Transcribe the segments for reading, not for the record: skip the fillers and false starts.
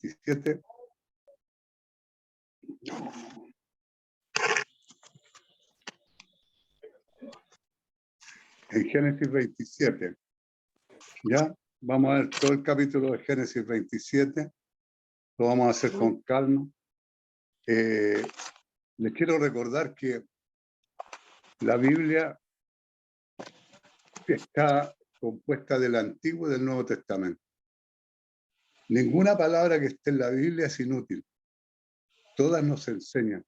27. En Génesis 27. ¿Ya? Vamos a ver todo el capítulo de Génesis 27. Lo vamos a hacer con calma. Les quiero recordar que la Biblia está compuesta del Antiguo y del Nuevo Testamento. Ninguna palabra que esté en la Biblia es inútil. Todas nos enseñan.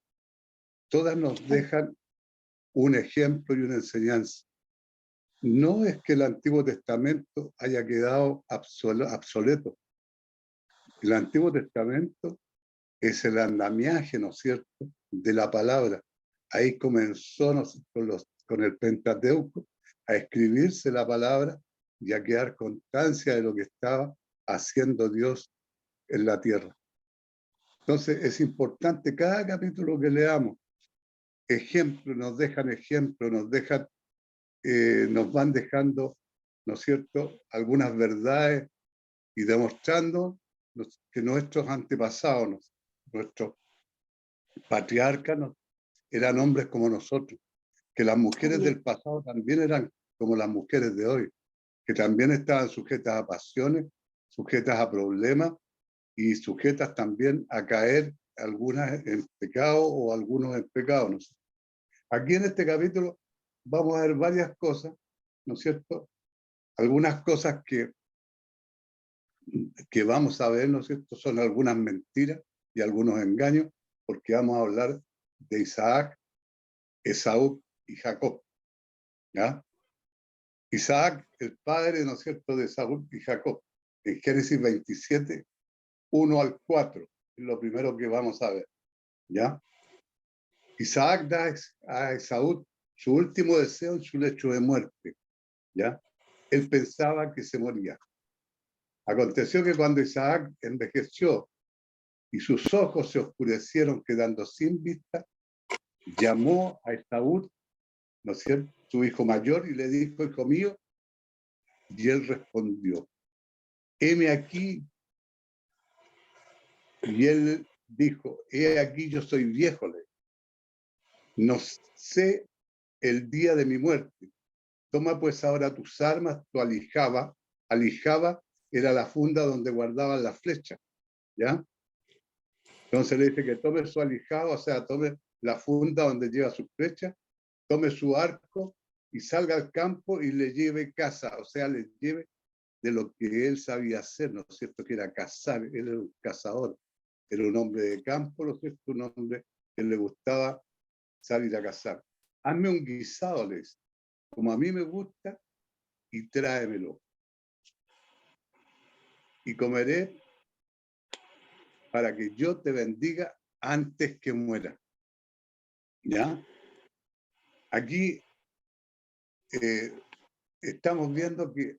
Todas nos dejan un ejemplo y una enseñanza. No es que el Antiguo Testamento haya quedado obsoleto. El Antiguo Testamento es el andamiaje, ¿no es cierto?, de la palabra. Ahí comenzó, ¿no?, con el Pentateuco a escribirse la palabra y a quedar constancia de lo que estaba haciendo Dios en la tierra. Entonces es importante cada capítulo que leamos, ejemplo, nos dejan ejemplo, nos van dejando, ¿no es cierto?, algunas verdades y demostrando que nuestros antepasados, nuestros patriarcas, eran hombres como nosotros, que las mujeres del pasado también eran como las mujeres de hoy, que también estaban sujetas a pasiones, sujetas a problemas y sujetas también a caer algunas en pecado o algunos en pecado, ¿no? Aquí en este capítulo vamos a ver varias cosas, ¿no es cierto? Algunas cosas que vamos a ver, ¿no es cierto?, son algunas mentiras y algunos engaños, porque vamos a hablar de Isaac, Esaú y Jacob, ¿ya? Isaac, el padre, ¿no es cierto?, de Esaú y Jacob. En Génesis 27, 1 al 4, es lo primero que vamos a ver, ¿ya? Isaac da a Esaú su último deseo en su lecho de muerte, ¿ya? Él pensaba que se moría. Aconteció que cuando Isaac envejeció y sus ojos se oscurecieron quedando sin vista, llamó a Esaú, ¿no es cierto?, su hijo mayor, y le dijo: hijo mío, y él respondió: heme aquí. Y él dijo: he aquí, yo soy viejo, no sé el día de mi muerte. Toma pues ahora tus armas, tu aljaba. Aljaba era la funda donde guardaban las flechas, ¿ya? Entonces le dice que tome su aljaba, o sea, tome la funda donde lleva sus flechas, tome su arco y salga al campo y le lleve caza, o sea, le lleve de lo que él sabía hacer, ¿no es cierto?, que era cazar. Él era un cazador, era un hombre de campo, ¿no es cierto?, un hombre que le gustaba salir a cazar. Hazme un guisado, le dice, como a mí me gusta, y tráemelo. Y comeré para que yo te bendiga antes que muera. ¿Ya? Aquí estamos viendo que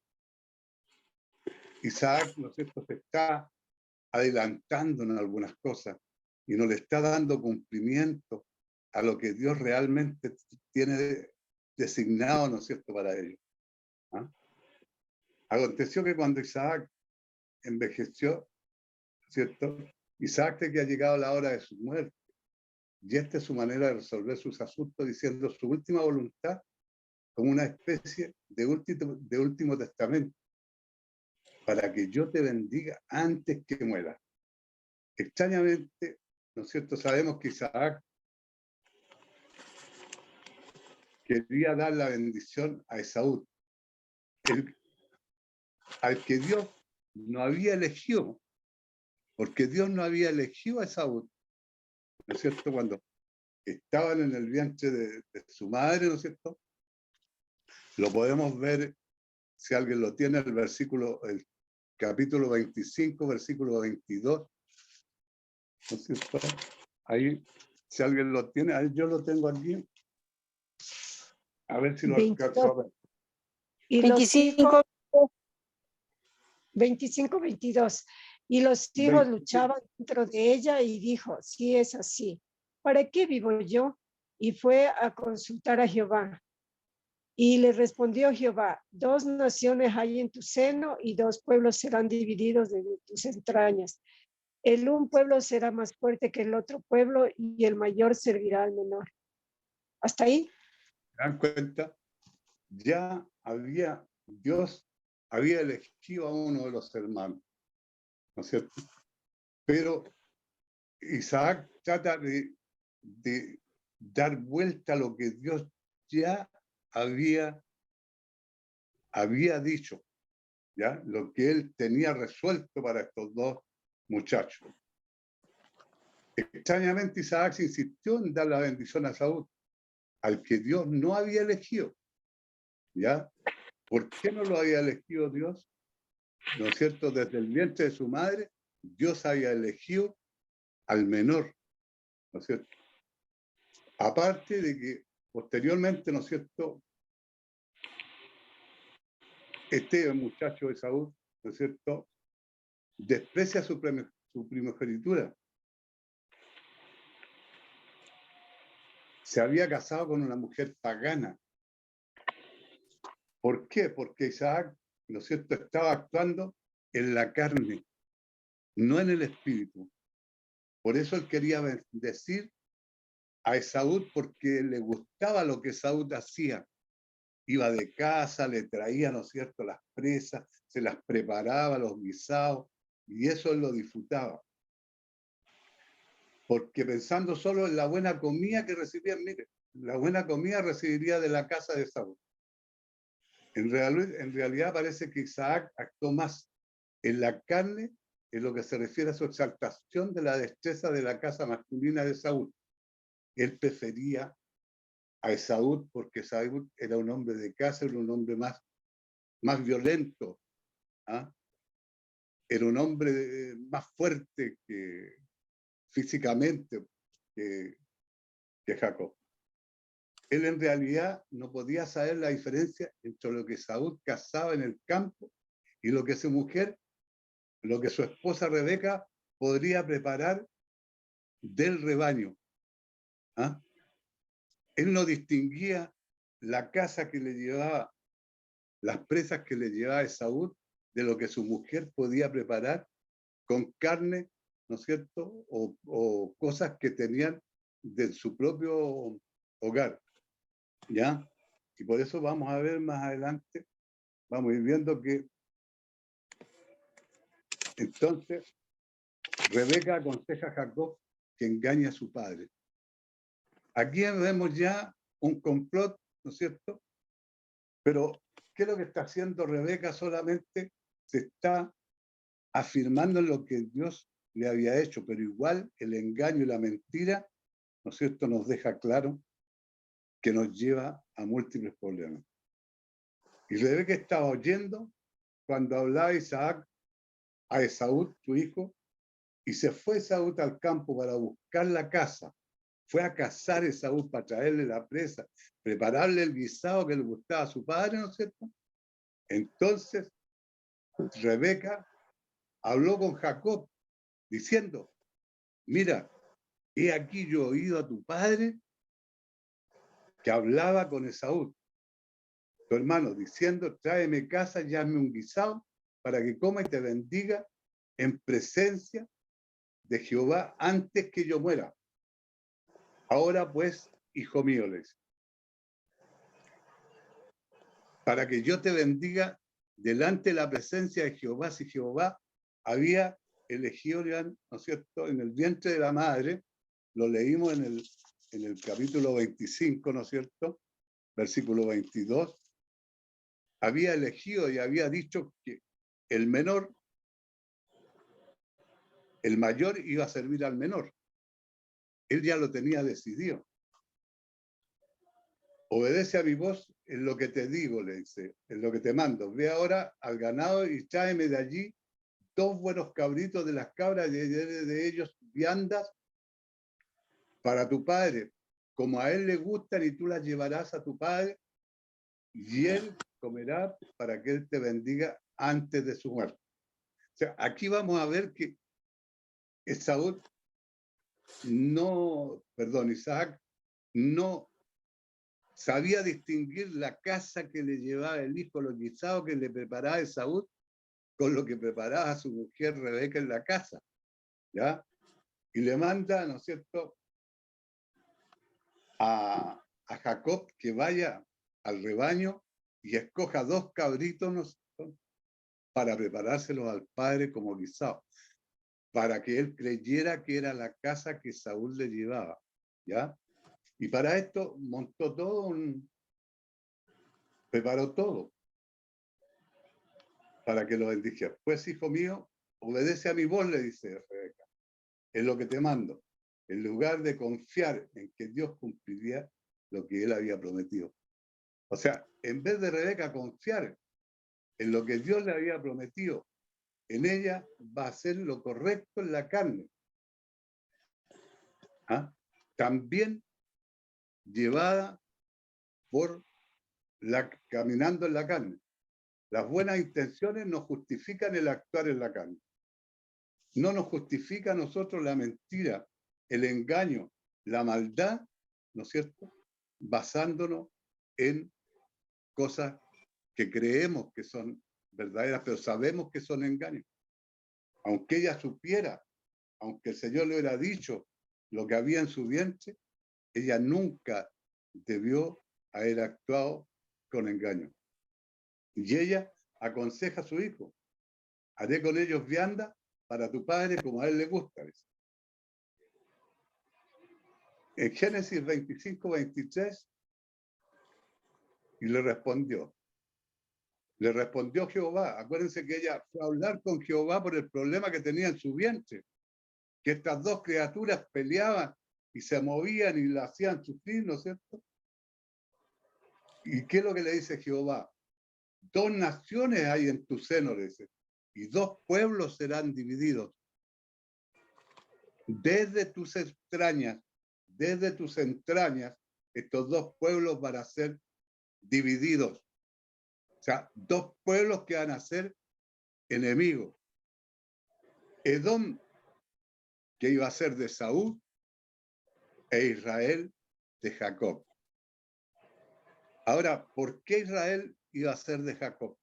Isaac, ¿no es cierto?, se está adelantando en algunas cosas y no le está dando cumplimiento a lo que Dios realmente tiene designado, ¿no es cierto?, para ellos. ¿Ah? Aconteció que cuando Isaac envejeció, ¿cierto?, Isaac cree que ha llegado la hora de su muerte, y esta es su manera de resolver sus asuntos, diciendo su última voluntad como una especie de último testamento, para que yo te bendiga antes que muera. Extrañamente, ¿no es cierto?, sabemos que Isaac quería dar la bendición a Esaú, al que Dios no había elegido, porque Dios no había elegido a Esaú, ¿no es cierto?, cuando estaban en el vientre de su madre, ¿no es cierto? Lo podemos ver, si alguien lo tiene, el capítulo 25, versículo 22, ¿no es cierto? Ahí, si alguien lo tiene, ahí yo lo tengo aquí, a ver si lo alcanzo a ver. Y 25, 22. Y los hijos luchaban dentro de ella y dijo: si es así, ¿para qué vivo yo? Y fue a consultar a Jehová. Y le respondió Jehová: 2 naciones hay en tu seno y 2 pueblos serán divididos de tus entrañas. el un pueblo será más fuerte que el otro pueblo y el mayor servirá al menor. ¿Hasta ahí? ¿Se dan cuenta? Ya Dios había elegido a uno de los hermanos, ¿no es cierto? Pero Isaac trata de dar vuelta a lo que Dios ya había dicho, ¿ya? Lo que él tenía resuelto para estos dos muchachos. Extrañamente, Isaac insistió en dar la bendición a Saúl, al que Dios no había elegido, ¿ya? ¿Por qué no lo había elegido Dios? ¿No es cierto? Desde el vientre de su madre, Dios había elegido al menor, ¿no es cierto? Aparte de que posteriormente, ¿no es cierto?, este muchacho de Saúl, ¿no es cierto?, desprecia su primogenitura. Se había casado con una mujer pagana. ¿Por qué? Porque Isaac, ¿no es cierto?, estaba actuando en la carne, no en el espíritu. Por eso él quería bendecir a Esaú, porque le gustaba lo que Esaú hacía. Iba de casa, le traía, ¿no es cierto?, las presas, se las preparaba, los guisados, y eso él lo disfrutaba. Porque pensando solo en la buena comida que recibían, mire, la buena comida recibiría de la casa de Esaú. En realidad parece que Isaac actuó más en la carne, en lo que se refiere a su exaltación de la destreza de la casa masculina de Saúl. Él prefería a Esaú porque Esaú era un hombre de casa, era un hombre más violento, ¿ah? Era un hombre más fuerte que físicamente que Jacob. Él en realidad no podía saber la diferencia entre lo que Saúl cazaba en el campo y lo que su mujer, lo que su esposa Rebeca podría preparar del rebaño. ¿Ah? Él no distinguía la caza que le llevaba, las presas que le llevaba Esaú, de lo que su mujer podía preparar con carne, ¿no es cierto? O cosas que tenían de su propio hogar, ¿ya? Y por eso vamos a ver más adelante, vamos a ir viendo que entonces Rebeca aconseja a Jacob que engañe a su padre. Aquí vemos ya un complot, ¿no es cierto? Pero, ¿qué es lo que está haciendo Rebeca? Solamente se está afirmando en lo que Dios le había hecho, pero igual el engaño y la mentira, ¿no es cierto?, nos deja claro que nos lleva a múltiples problemas. Y Rebeca estaba oyendo cuando hablaba Isaac a Esaú, su hijo, y se fue Esaú al campo para buscar la caza. Fue a cazar Esaú para traerle la presa, prepararle el guisado que le gustaba a su padre, ¿no es cierto? Entonces, Rebeca habló con Jacob diciendo, mira, he aquí yo he oído a tu padre que hablaba con Esaú, tu hermano, diciendo, tráeme casa y hazme un guisado para que coma y te bendiga en presencia de Jehová antes que yo muera. Ahora pues, hijo mío, les, para que yo te bendiga delante de la presencia de Jehová, si Jehová había elegido, ¿no es cierto?, en el vientre de la madre, lo leímos en el capítulo 25, ¿no es cierto?, versículo 22, había elegido y había dicho que el menor, el mayor iba a servir al menor. Él ya lo tenía decidido. Obedece a mi voz en lo que te digo, le dice, en lo que te mando. Ve ahora al ganado y tráeme de allí 2 buenos cabritos de las cabras de ellos viandas para tu padre, como a él le gustan, y tú las llevarás a tu padre, y él comerá para que él te bendiga antes de su muerte. O sea, aquí vamos a ver que Isaac no sabía distinguir la caza que le llevaba el hijo, los guisados que le preparaba Esaú, con lo que preparaba su mujer Rebeca en la casa. ¿ya? Y le manda, ¿no es cierto?, a Jacob que vaya al rebaño y escoja 2 cabritos, ¿no es cierto?, para preparárselos al padre como guisado, para que él creyera que era la casa que Saúl le llevaba, ¿ya? Y para esto montó todo, preparó todo para que lo bendijera. Pues, hijo mío, obedece a mi voz, le dice Rebeca, es lo que te mando, en lugar de confiar en que Dios cumpliría lo que él había prometido. O sea, en vez de Rebeca confiar en lo que Dios le había prometido, en ella va a hacer lo correcto en la carne. ¿Ah? También llevada por caminando en la carne. Las buenas intenciones nos justifican el actuar en la carne. No nos justifica a nosotros la mentira, el engaño, la maldad, ¿no es cierto?, basándonos en cosas que creemos que son verdaderas, pero sabemos que son engaños. Aunque ella supiera, aunque el Señor le hubiera dicho lo que había en su vientre, ella nunca debió haber actuado con engaño. Y ella aconseja a su hijo, haré con ellos vianda para tu padre como a él le gusta. En Génesis 25, 23, y le respondió Jehová. Acuérdense que ella fue a hablar con Jehová por el problema que tenía en su vientre, que estas 2 criaturas peleaban y se movían y la hacían sufrir, ¿no es cierto? ¿Y qué es lo que le dice Jehová? 2 naciones hay en tu seno, le dice, y 2 pueblos serán divididos. Desde tus entrañas, estos 2 pueblos van a ser divididos. O sea, 2 pueblos que van a ser enemigos. Edom, que iba a ser de Saúl, e Israel de Jacob. Ahora, ¿por qué Israel iba a ser de Jacob?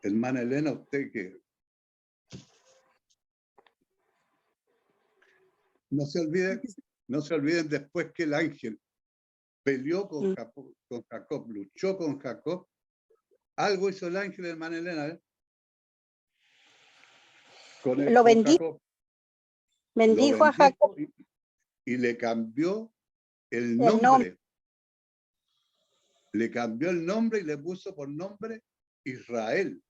Hermana Elena, usted que no se olviden después que el ángel peleó con Jacob, luchó con Jacob. Algo hizo el ángel, hermana Elena, con Jacob. Bendijo a Jacob. Y le cambió el nombre. Le cambió el nombre y le puso por nombre Israel.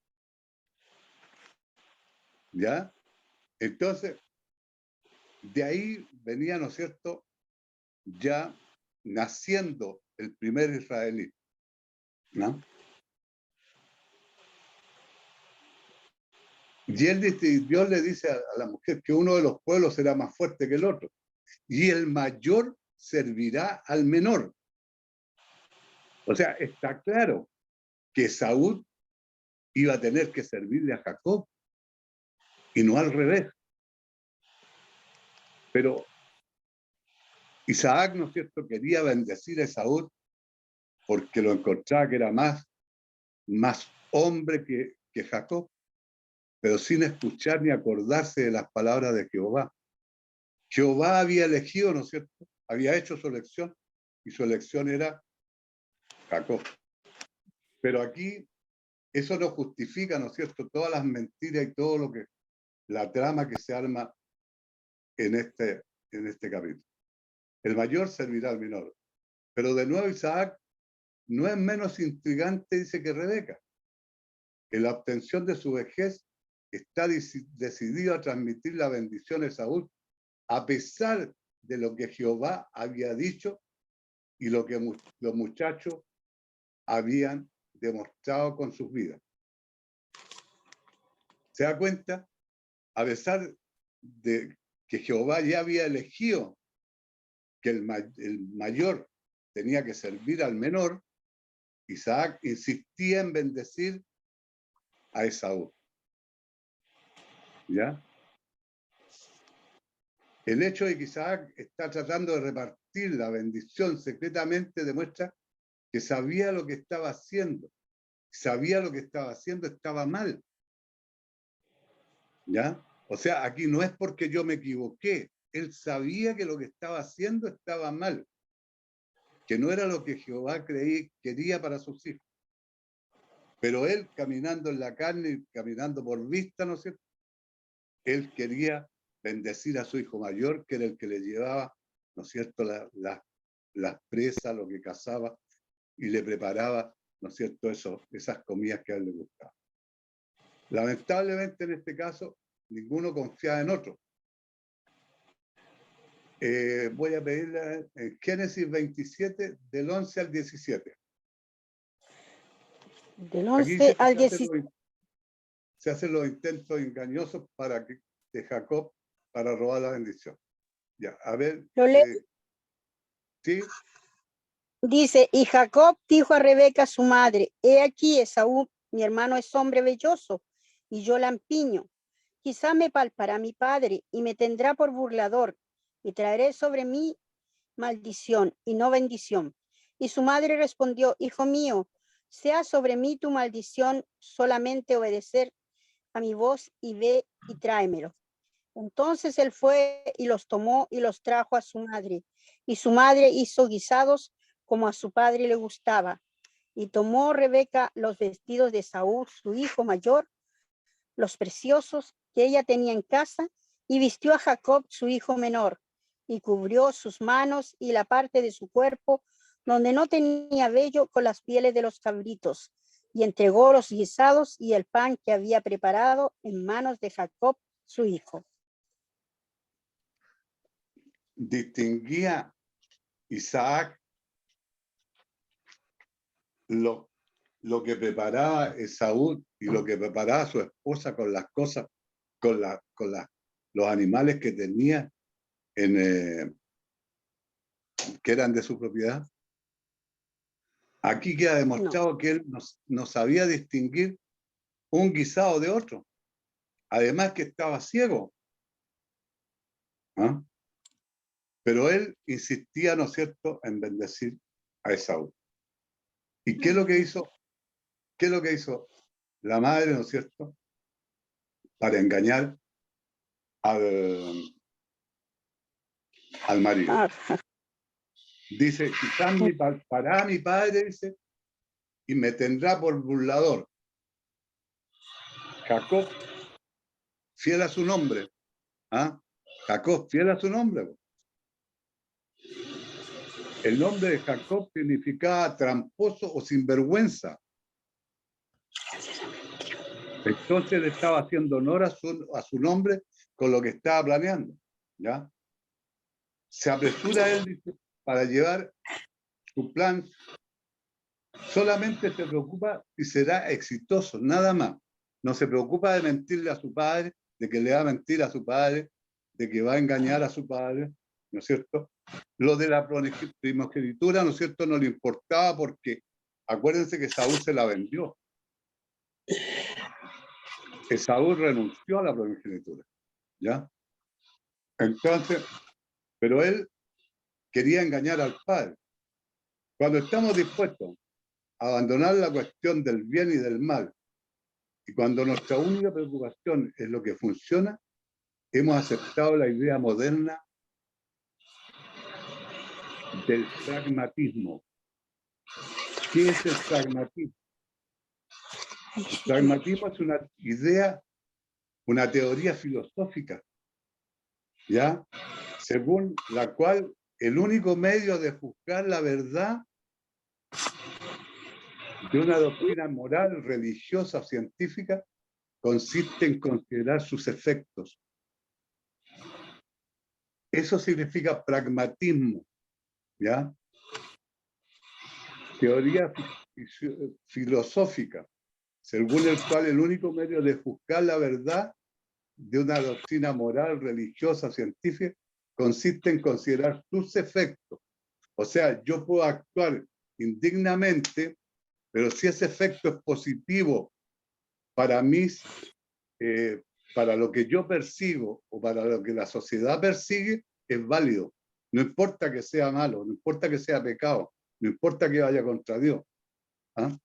¿Ya? Entonces, de ahí venía, ¿no es cierto?, ya naciendo el primer israelí, ¿no? Y Dios le dice a la mujer que uno de los pueblos será más fuerte que el otro, y el mayor servirá al menor. O sea, está claro que Saúl iba a tener que servirle a Jacob, y no al revés. Pero Isaac, ¿no es cierto?, quería bendecir a Esaú porque lo encontraba que era más hombre que Jacob, pero sin escuchar ni acordarse de las palabras de Jehová. Jehová había elegido, ¿no es cierto?, había hecho su elección, y su elección era Jacob. Pero aquí eso no justifica, ¿no es cierto?, todas las mentiras y todo lo que, la trama que se arma en este capítulo. El mayor servirá al menor. Pero de nuevo Isaac no es menos intrigante, dice, que Rebeca. En la obtención de su vejez está decidido a transmitir la bendición a Esaú, a pesar de lo que Jehová había dicho y lo que los muchachos habían demostrado con sus vidas. ¿Se da cuenta? A pesar de que Jehová ya había elegido que el mayor tenía que servir al menor, Isaac insistía en bendecir a Esaú. ¿Ya? El hecho de que Isaac está tratando de repartir la bendición secretamente demuestra que sabía lo que estaba haciendo. Sabía lo que estaba haciendo, estaba mal. ¿Ya? O sea, aquí no es porque yo me equivoqué. Él sabía que lo que estaba haciendo estaba mal, que no era lo que Jehová quería para sus hijos. Pero él, caminando en la carne, caminando por vista, ¿no es cierto? Él quería bendecir a su hijo mayor, que era el que le llevaba, ¿no es cierto?, las presas, lo que cazaba, y le preparaba, ¿no es cierto?, esas comidas que a él le gustaban. Lamentablemente, en este caso, ninguno confiaba en otro. Voy a pedirle en Génesis 27, del 11 al 17. Del Aquí 11 dice que al 17. se hacen los intentos engañosos de Jacob para robar la bendición. Ya, a ver. Lo leo. ¿Sí? Dice, y Jacob dijo a Rebeca, su madre, he aquí Esaú, mi hermano es hombre velloso, y yo lampiño. Quizá me palpará mi padre y me tendrá por burlador, y traeré sobre mí maldición y no bendición. Y su madre respondió, hijo mío, sea sobre mí tu maldición, solamente obedecer a mi voz y ve y tráemelo. Entonces él fue y los tomó y los trajo a su madre. Y su madre hizo guisados como a su padre le gustaba. Y tomó Rebeca los vestidos de Saúl, su hijo mayor, los preciosos que ella tenía en casa, y vistió a Jacob, su hijo menor, y cubrió sus manos y la parte de su cuerpo donde no tenía vello con las pieles de los cabritos, y entregó los guisados y el pan que había preparado en manos de Jacob, su hijo. Distinguía Isaac lo que preparaba Esaú y lo que preparaba su esposa con las cosas, los animales que tenía que eran de su propiedad. Aquí queda demostrado que él no sabía distinguir un guisado de otro. Además que estaba ciego. ¿Ah? Pero él insistía, ¿no es cierto?, en bendecir a Esaú. ¿Y qué es lo que hizo? ¿Qué es lo que hizo la madre, ¿no es cierto?, para engañar al marido. Dice, quizás para mi padre, dice, y me tendrá por burlador. Jacob, fiel a su nombre. ¿Ah? Jacob, fiel a su nombre. El nombre de Jacob significaba tramposo o sinvergüenza. Entonces le estaba haciendo honor a su nombre con lo que estaba planeando. ¿Ya? Se apresura él, dice, para llevar su plan. Solamente se preocupa si será exitoso, nada más. No se preocupa de mentirle a su padre, de que le va a mentir a su padre, de que va a engañar a su padre, ¿no es cierto? Lo de la primogenitura, ¿no es cierto?, no le importaba porque acuérdense que Saúl se la vendió. Saúl renunció a la primogenitura, ¿ya? Entonces, pero él quería engañar al padre. Cuando estamos dispuestos a abandonar la cuestión del bien y del mal, y cuando nuestra única preocupación es lo que funciona, hemos aceptado la idea moderna del pragmatismo. ¿Qué es el pragmatismo? El pragmatismo es una idea, una teoría filosófica, ¿ya? Según la cual el único medio de juzgar la verdad de una doctrina moral, religiosa o científica consiste en considerar sus efectos. Eso significa pragmatismo, ¿ya? Teoría filosófica, según el cual el único medio de juzgar la verdad de una doctrina moral, religiosa, científica, consiste en considerar sus efectos. O sea, yo puedo actuar indignamente, pero si ese efecto es positivo para mí, para lo que yo persigo o para lo que la sociedad persigue, es válido. No importa que sea malo, no importa que sea pecado, no importa que vaya contra Dios. ¿Ah?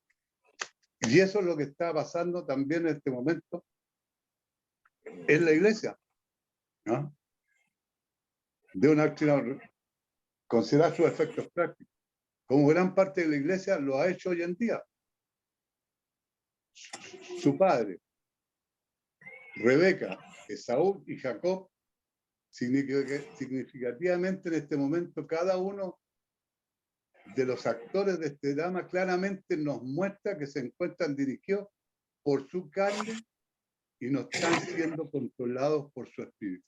Y eso es lo que está pasando también en este momento es la iglesia, ¿no? De una acción, considerar sus efectos prácticos, como gran parte de la iglesia lo ha hecho hoy en día. Su padre, Rebeca, Esaú y Jacob, significativamente en este momento, cada uno de los actores de este drama claramente nos muestra que se encuentran dirigidos por su carne y no están siendo controlados por su espíritu.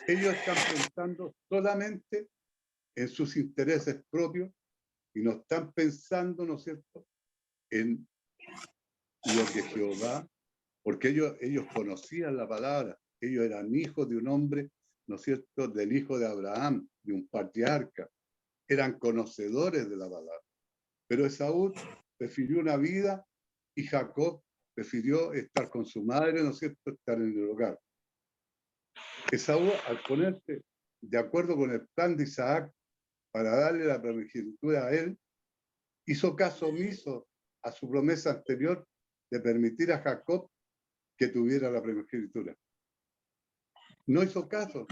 Ellos están pensando solamente en sus intereses propios y no están pensando, ¿no es cierto?, en lo que Jehová, porque ellos conocían la palabra, ellos eran hijos de un hombre, ¿no es cierto?, del hijo de Abraham, de un patriarca, eran conocedores de la palabra. Pero Esaú prefirió una vida y Jacob prefirió estar con su madre, ¿no es cierto?, estar en el hogar. Esaú, al ponerse de acuerdo con el plan de Isaac para darle la primogenitura a él, hizo caso omiso a su promesa anterior de permitir a Jacob que tuviera la primogenitura. No hizo caso,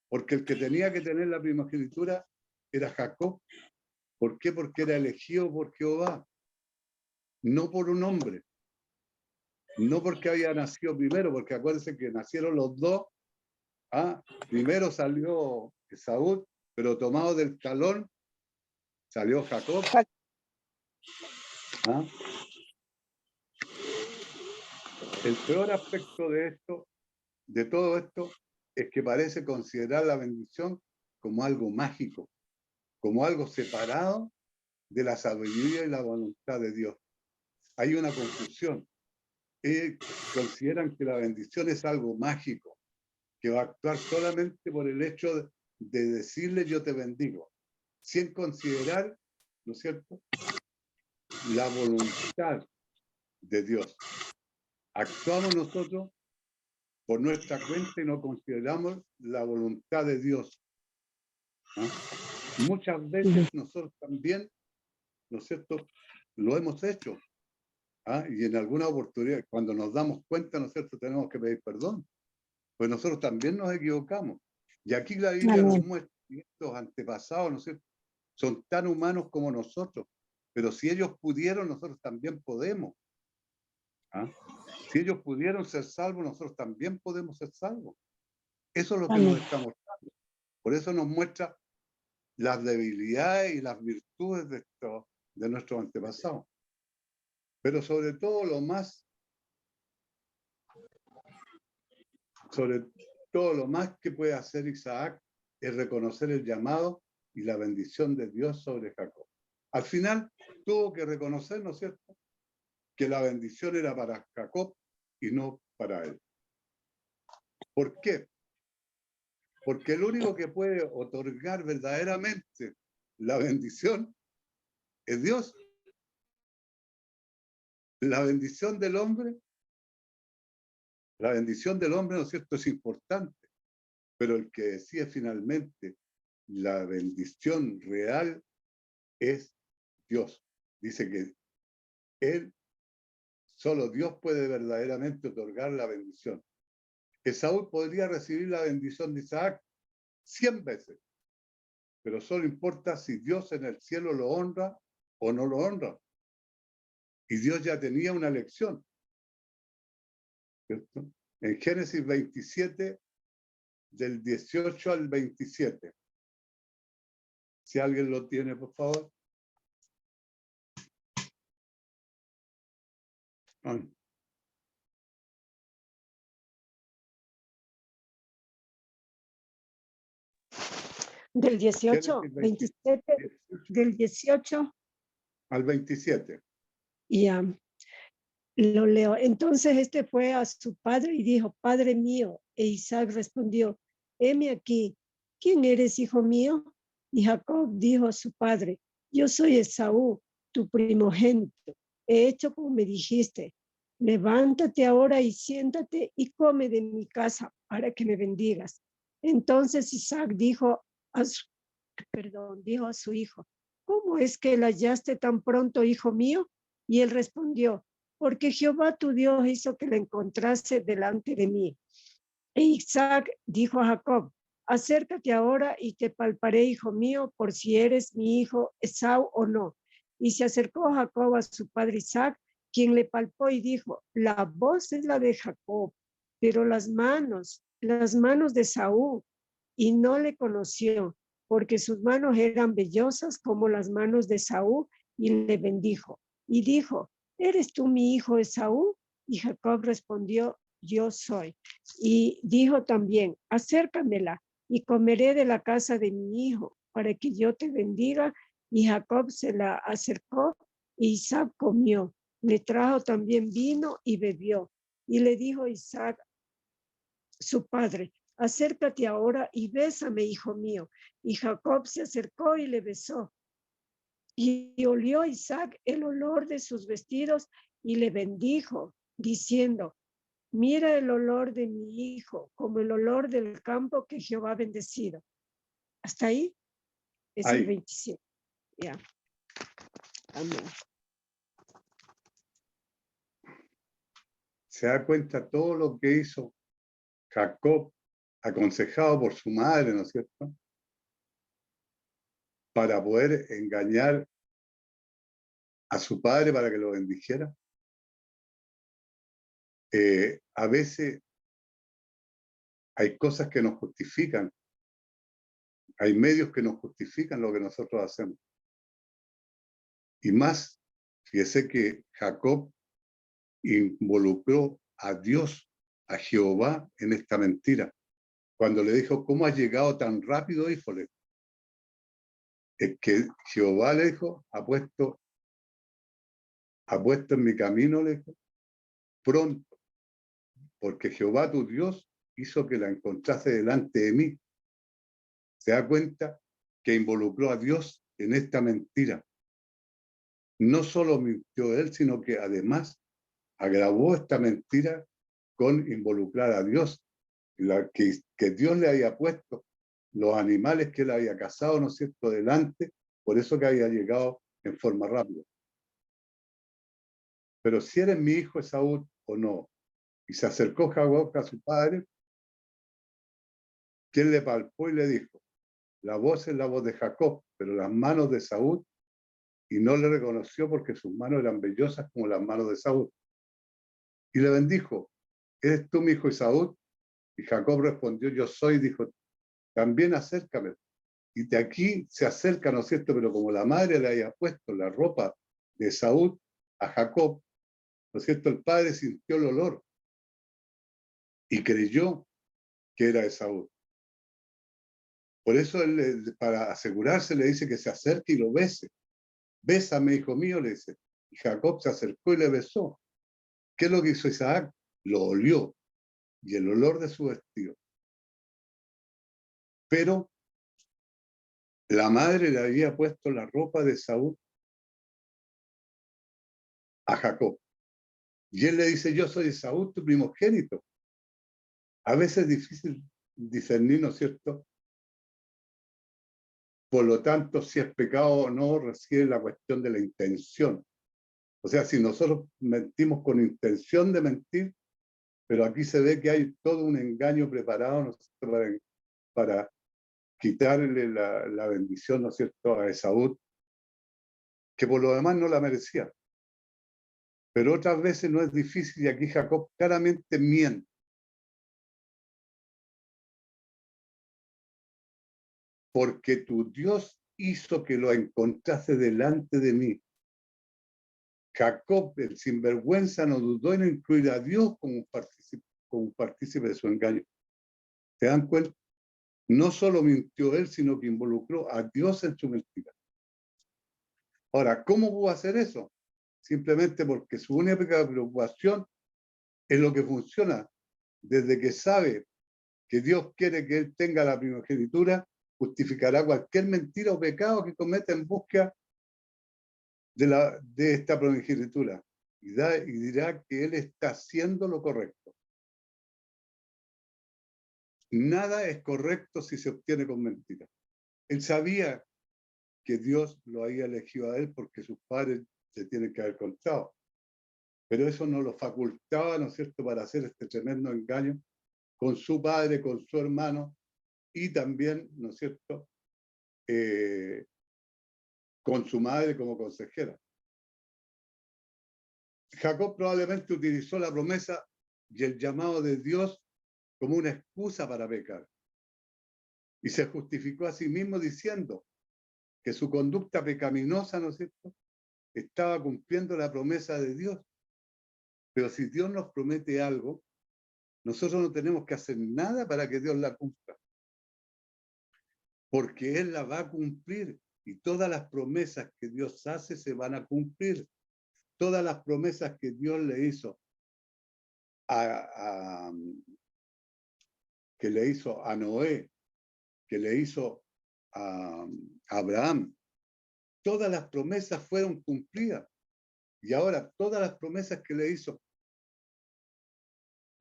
porque el que tenía que tener la primogenitura era Jacob. ¿Por qué? Porque era elegido por Jehová, no por un hombre, no porque había nacido primero, porque acuérdense que nacieron los dos. Primero salió Esaú, pero tomado del talón salió Jacob. El peor aspecto de esto, de todo esto, es que parece considerar la bendición como algo mágico, como algo separado de la sabiduría y la voluntad de Dios. Hay una confusión. Consideran que la bendición es algo mágico, que va a actuar solamente por el hecho de decirle yo te bendigo, sin considerar, ¿no es cierto?, la voluntad de Dios. Actuamos nosotros por nuestra cuenta y no consideramos la voluntad de Dios. Muchas veces nosotros también, ¿no es cierto?, lo hemos hecho. Y en alguna oportunidad, cuando nos damos cuenta, ¿no es cierto?, tenemos que pedir perdón. Pues nosotros también nos equivocamos. Y aquí la Biblia nos muestra que estos antepasados, ¿no es cierto?, son tan humanos como nosotros. Pero si ellos pudieron, nosotros también podemos. Si ellos pudieron ser salvos, nosotros también podemos ser salvos. Eso es lo que nos está mostrando. Por eso nos muestra las debilidades y las virtudes de nuestros antepasados. Pero sobre todo lo más que puede hacer Isaac es reconocer el llamado y la bendición de Dios sobre Jacob. Al final tuvo que reconocer, ¿no es cierto?, que la bendición era para Jacob y no para él. ¿Por qué? Porque el único que puede otorgar verdaderamente la bendición es Dios. La bendición del hombre, ¿no es cierto?, es importante, pero el que decide finalmente la bendición real es Dios. Dice que solo Dios puede verdaderamente otorgar la bendición. Esaú podría recibir la bendición de Isaac 100 veces, pero solo importa si Dios en el cielo lo honra o no lo honra. Y Dios ya tenía una elección, ¿cierto? En Génesis 27, del 18 al 27. Si alguien lo tiene, por favor. Del 18, 27, del 18 al 27. Ya, lo leo. Entonces este fue a su padre y dijo, Padre mío. E Isaac respondió, heme aquí, ¿quién eres, hijo mío? Y Jacob dijo a su padre, yo soy Esaú, tu primogénito. He hecho como me dijiste. Levántate ahora y siéntate y come de mi casa para que me bendigas. Entonces Isaac dijo a su hijo, ¿cómo es que la hallaste tan pronto, hijo mío? Y él respondió, porque Jehová tu Dios hizo que la encontrase delante de mí. E Isaac dijo a Jacob, acércate ahora y te palparé, hijo mío, por si eres mi hijo Esaú o no. Y se acercó Jacob a su padre Isaac, quien le palpó y dijo, la voz es la de Jacob, pero las manos de Esaú. Y no le conoció, porque sus manos eran vellosas como las manos de Esaú, y le bendijo. Y dijo, ¿eres tú mi hijo Esaú? Y Jacob respondió, yo soy. Y dijo también, acércamela y comeré de la casa de mi hijo para que yo te bendiga. Y Jacob se la acercó y Isaac comió. Le trajo también vino y bebió. Y le dijo Isaac, su padre, acércate ahora y bésame, hijo mío. Y Jacob se acercó y le besó. Y olió Isaac el olor de sus vestidos y le bendijo, diciendo, mira el olor de mi hijo, como el olor del campo que Jehová ha bendecido. ¿Hasta ahí? Es el Ahí, 27. Ya. Amén. se da cuenta todo lo que hizo Jacob, aconsejado por su madre, ¿no es cierto?, para poder engañar a su padre para que lo bendijera. A veces hay cosas que nos justifican, hay medios que nos justifican lo que nosotros hacemos. Y más, fíjese que Jacob involucró a Dios, a Jehová, en esta mentira. Cuando le dijo, ¿cómo has llegado tan rápido, híjole? Es que Jehová le dijo, ha puesto en mi camino, le dijo, pronto, porque Jehová tu Dios hizo que la encontrase delante de mí. Se da cuenta que involucró a Dios en esta mentira. No solo mintió él, sino que además agravó esta mentira con involucrar a Dios, que Dios le había puesto los animales que él había cazado, ¿no es cierto?, delante, por eso que había llegado en forma rápida. Pero si eres mi hijo Esaú o no, y se acercó Jacob a su padre, quien le palpó y le dijo, la voz es la voz de Jacob, pero las manos de Esaú, y no le reconoció porque sus manos eran vellosas como las manos de Esaú. Y le bendijo, ¿eres tú mi hijo Esaú? Y Jacob respondió, yo soy, dijo, también acércame. Y de aquí se acerca, ¿no es cierto? Pero como la madre le había puesto la ropa de Esaú a Jacob, ¿no es cierto? El padre sintió el olor y creyó que era Esaú. Por eso él, para asegurarse, le dice que se acerque y lo bese. Bésame, hijo mío, le dice. Y Jacob se acercó y le besó. ¿Qué es lo que hizo Isaac? Lo olió, y el olor de su vestido. Pero la madre le había puesto la ropa de Esaú a Jacob. Y él le dice, yo soy Esaú, tu primogénito. A veces es difícil discernir, ¿no es cierto? Por lo tanto, si es pecado o no, reside la cuestión de la intención. O sea, si nosotros mentimos con intención de mentir, pero aquí se ve que hay todo un engaño preparado, ¿no es cierto?, para quitarle la bendición, ¿no es cierto?, a Esaú, que por lo demás no la merecía. Pero otras veces no es difícil y aquí Jacob claramente miente. Porque tu Dios hizo que lo encontrase delante de mí. Jacob, el sinvergüenza, no dudó en incluir a Dios como un partícipe de su engaño. ¿Se dan cuenta? No solo mintió él, sino que involucró a Dios en su mentira. Ahora, ¿cómo pudo hacer eso? Simplemente porque su única preocupación es lo que funciona. Desde que sabe que Dios quiere que él tenga la primogenitura, justificará cualquier mentira o pecado que cometa en búsqueda de esta primogenitura. Y dirá que él está haciendo lo correcto. Nada es correcto si se obtiene con mentira. Él sabía que Dios lo había elegido a él porque sus padres se tienen que haber contado. pero eso no lo facultaba, ¿no es cierto?, para hacer este tremendo engaño con su padre, con su hermano, y también, ¿no es cierto?, con su madre como consejera. Jacob probablemente utilizó la promesa y el llamado de Dios como una excusa para pecar. Y se justificó a sí mismo diciendo que su conducta pecaminosa, ¿no es cierto?, estaba cumpliendo la promesa de Dios. Pero si Dios nos promete algo, nosotros no tenemos que hacer nada para que Dios la cumpla. Porque Él la va a cumplir. Y todas las promesas que Dios hace se van a cumplir. Todas las promesas que Dios le hizo que le hizo a Noé, que le hizo a Abraham, todas las promesas fueron cumplidas. Y ahora todas las promesas que le hizo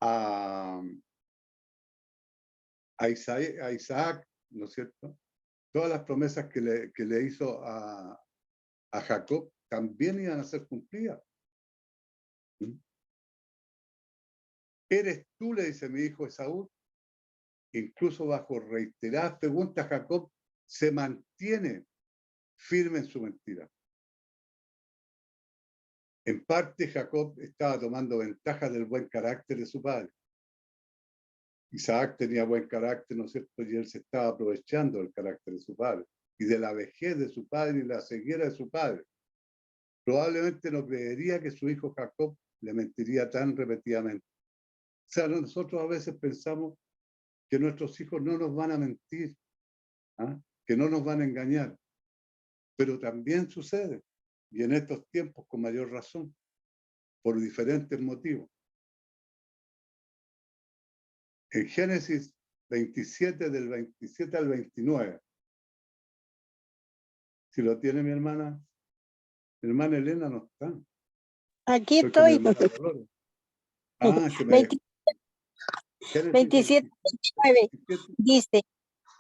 a Isaac, ¿no es cierto?, todas las promesas que le hizo a Jacob también iban a ser cumplidas. ¿Mm? ¿Eres tú, le dice mi hijo Esaú? Incluso bajo reiteradas preguntas, Jacob se mantiene firme en su mentira. En parte, Jacob estaba tomando ventaja del buen carácter de su padre. Isaac tenía buen carácter, ¿no es cierto? Y él se estaba aprovechando del carácter de su padre y de la vejez de su padre y la ceguera de su padre. Probablemente no creería que su hijo Jacob le mentiría tan repetidamente. O sea, nosotros a veces pensamos que nuestros hijos no nos van a mentir, ¿ah?, que no nos van a engañar, pero también sucede, y en estos tiempos con mayor razón, por diferentes motivos. En Génesis 27, del 27 al 29, si lo tiene mi hermana Elena no está. Aquí Estoy con mi estoy. hermana Dolores. Ah, que me... 27, 29. 27. Dice,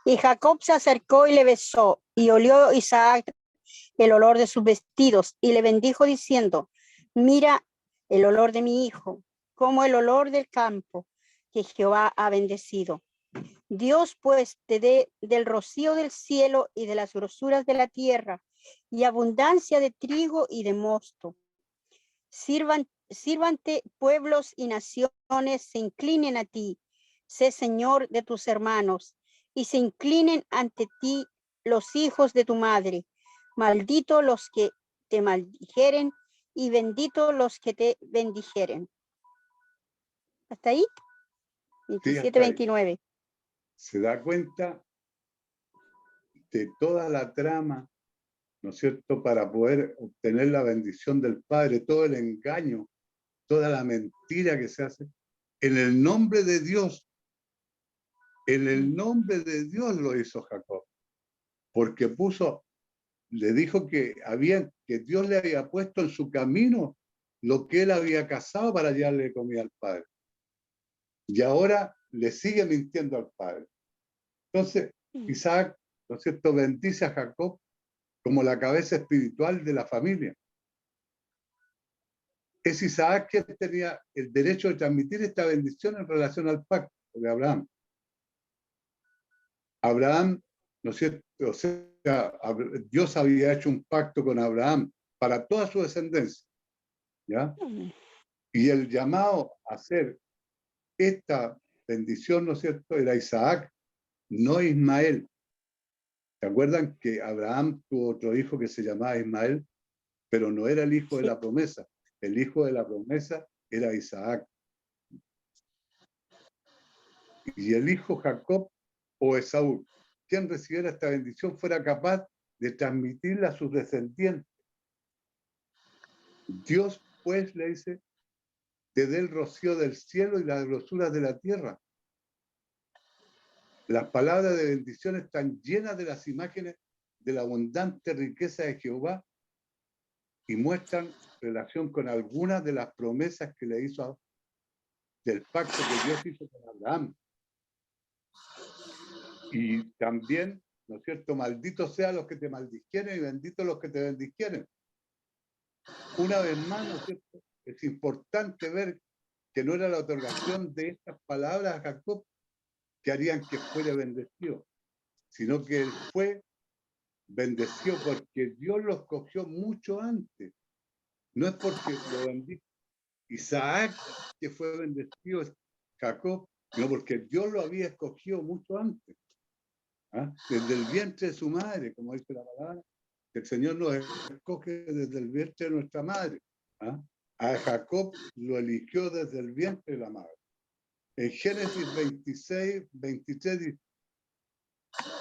y Jacob se acercó y le besó, y olió Isaac el olor de sus vestidos, y le bendijo diciendo, mira el olor de mi hijo, como el olor del campo que Jehová ha bendecido. Dios pues te dé del rocío del cielo y de las grosuras de la tierra, y abundancia de trigo y de mosto. Sírvante pueblos y naciones, se inclinen a ti. Sé Señor de tus hermanos, y se inclinen ante ti los hijos de tu madre. Maldito los que te maldijeren, y bendito los que te bendijeren. ¿Hasta ahí? Sí, 27, hasta ahí. 29. Se da cuenta de toda la trama, ¿no es cierto?, para poder obtener la bendición del Padre, todo el engaño, toda la mentira que se hace, en el nombre de Dios. En el nombre de Dios lo hizo Jacob, porque le dijo que Dios le había puesto en su camino lo que él había cazado para llevarle comida al Padre. Y ahora le sigue mintiendo al Padre. Entonces, Isaac, ¿no es cierto?, bendice a Jacob como la cabeza espiritual de la familia. Es Isaac quien tenía el derecho de transmitir esta bendición en relación al pacto de Abraham. Abraham, ¿no es cierto?, o sea, Dios había hecho un pacto con Abraham para toda su descendencia, ¿ya? Y el llamado a hacer esta bendición, ¿no es cierto?, era Isaac, no Ismael. ¿Se acuerdan que Abraham tuvo otro hijo que se llamaba Ismael, pero no era el hijo de la promesa? El hijo de la promesa era Isaac. Y el hijo Jacob o Esaú, quien recibiera esta bendición, fuera capaz de transmitirla a sus descendientes. Dios, pues, le dice, te dé el rocío del cielo y las grosuras de la tierra. Las palabras de bendición están llenas de las imágenes de la abundante riqueza de Jehová y muestran relación con algunas de las promesas que le hizo del pacto que Dios hizo con Abraham. Y también, ¿no es cierto?, malditos sean los que te maldijeren y benditos los que te bendijeren. Una vez más, ¿no es cierto?, es importante ver que no era la otorgación de estas palabras a Jacob que harían que fuera bendecido, sino que él fue bendecido porque Dios lo escogió mucho antes. No es porque lo bendijo Isaac que fue bendecido Jacob, sino porque Dios lo había escogido mucho antes. ¿Ah? Desde el vientre de su madre, como dice la palabra, el Señor nos escoge desde el vientre de nuestra madre. ¿Ah? A Jacob lo eligió desde el vientre de la madre. En Génesis 26, 23 dice,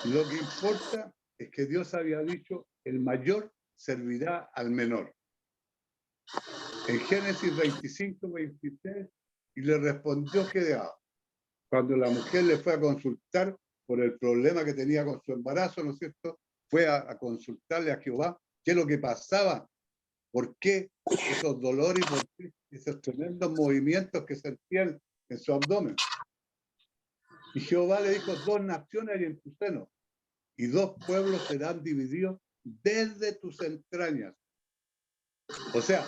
lo que importa es que Dios había dicho, el mayor servirá al menor. En Génesis 25, 23, y le respondió Gedeón. Cuando la mujer le fue a consultar por el problema que tenía con su embarazo, ¿no es cierto? Fue a consultarle a Jehová qué es lo que pasaba, por qué esos dolores y por qué esos tremendos movimientos que sentían en su abdomen. Y Jehová le dijo, 2 naciones hay en tu seno, y 2 pueblos serán divididos desde tus entrañas. O sea,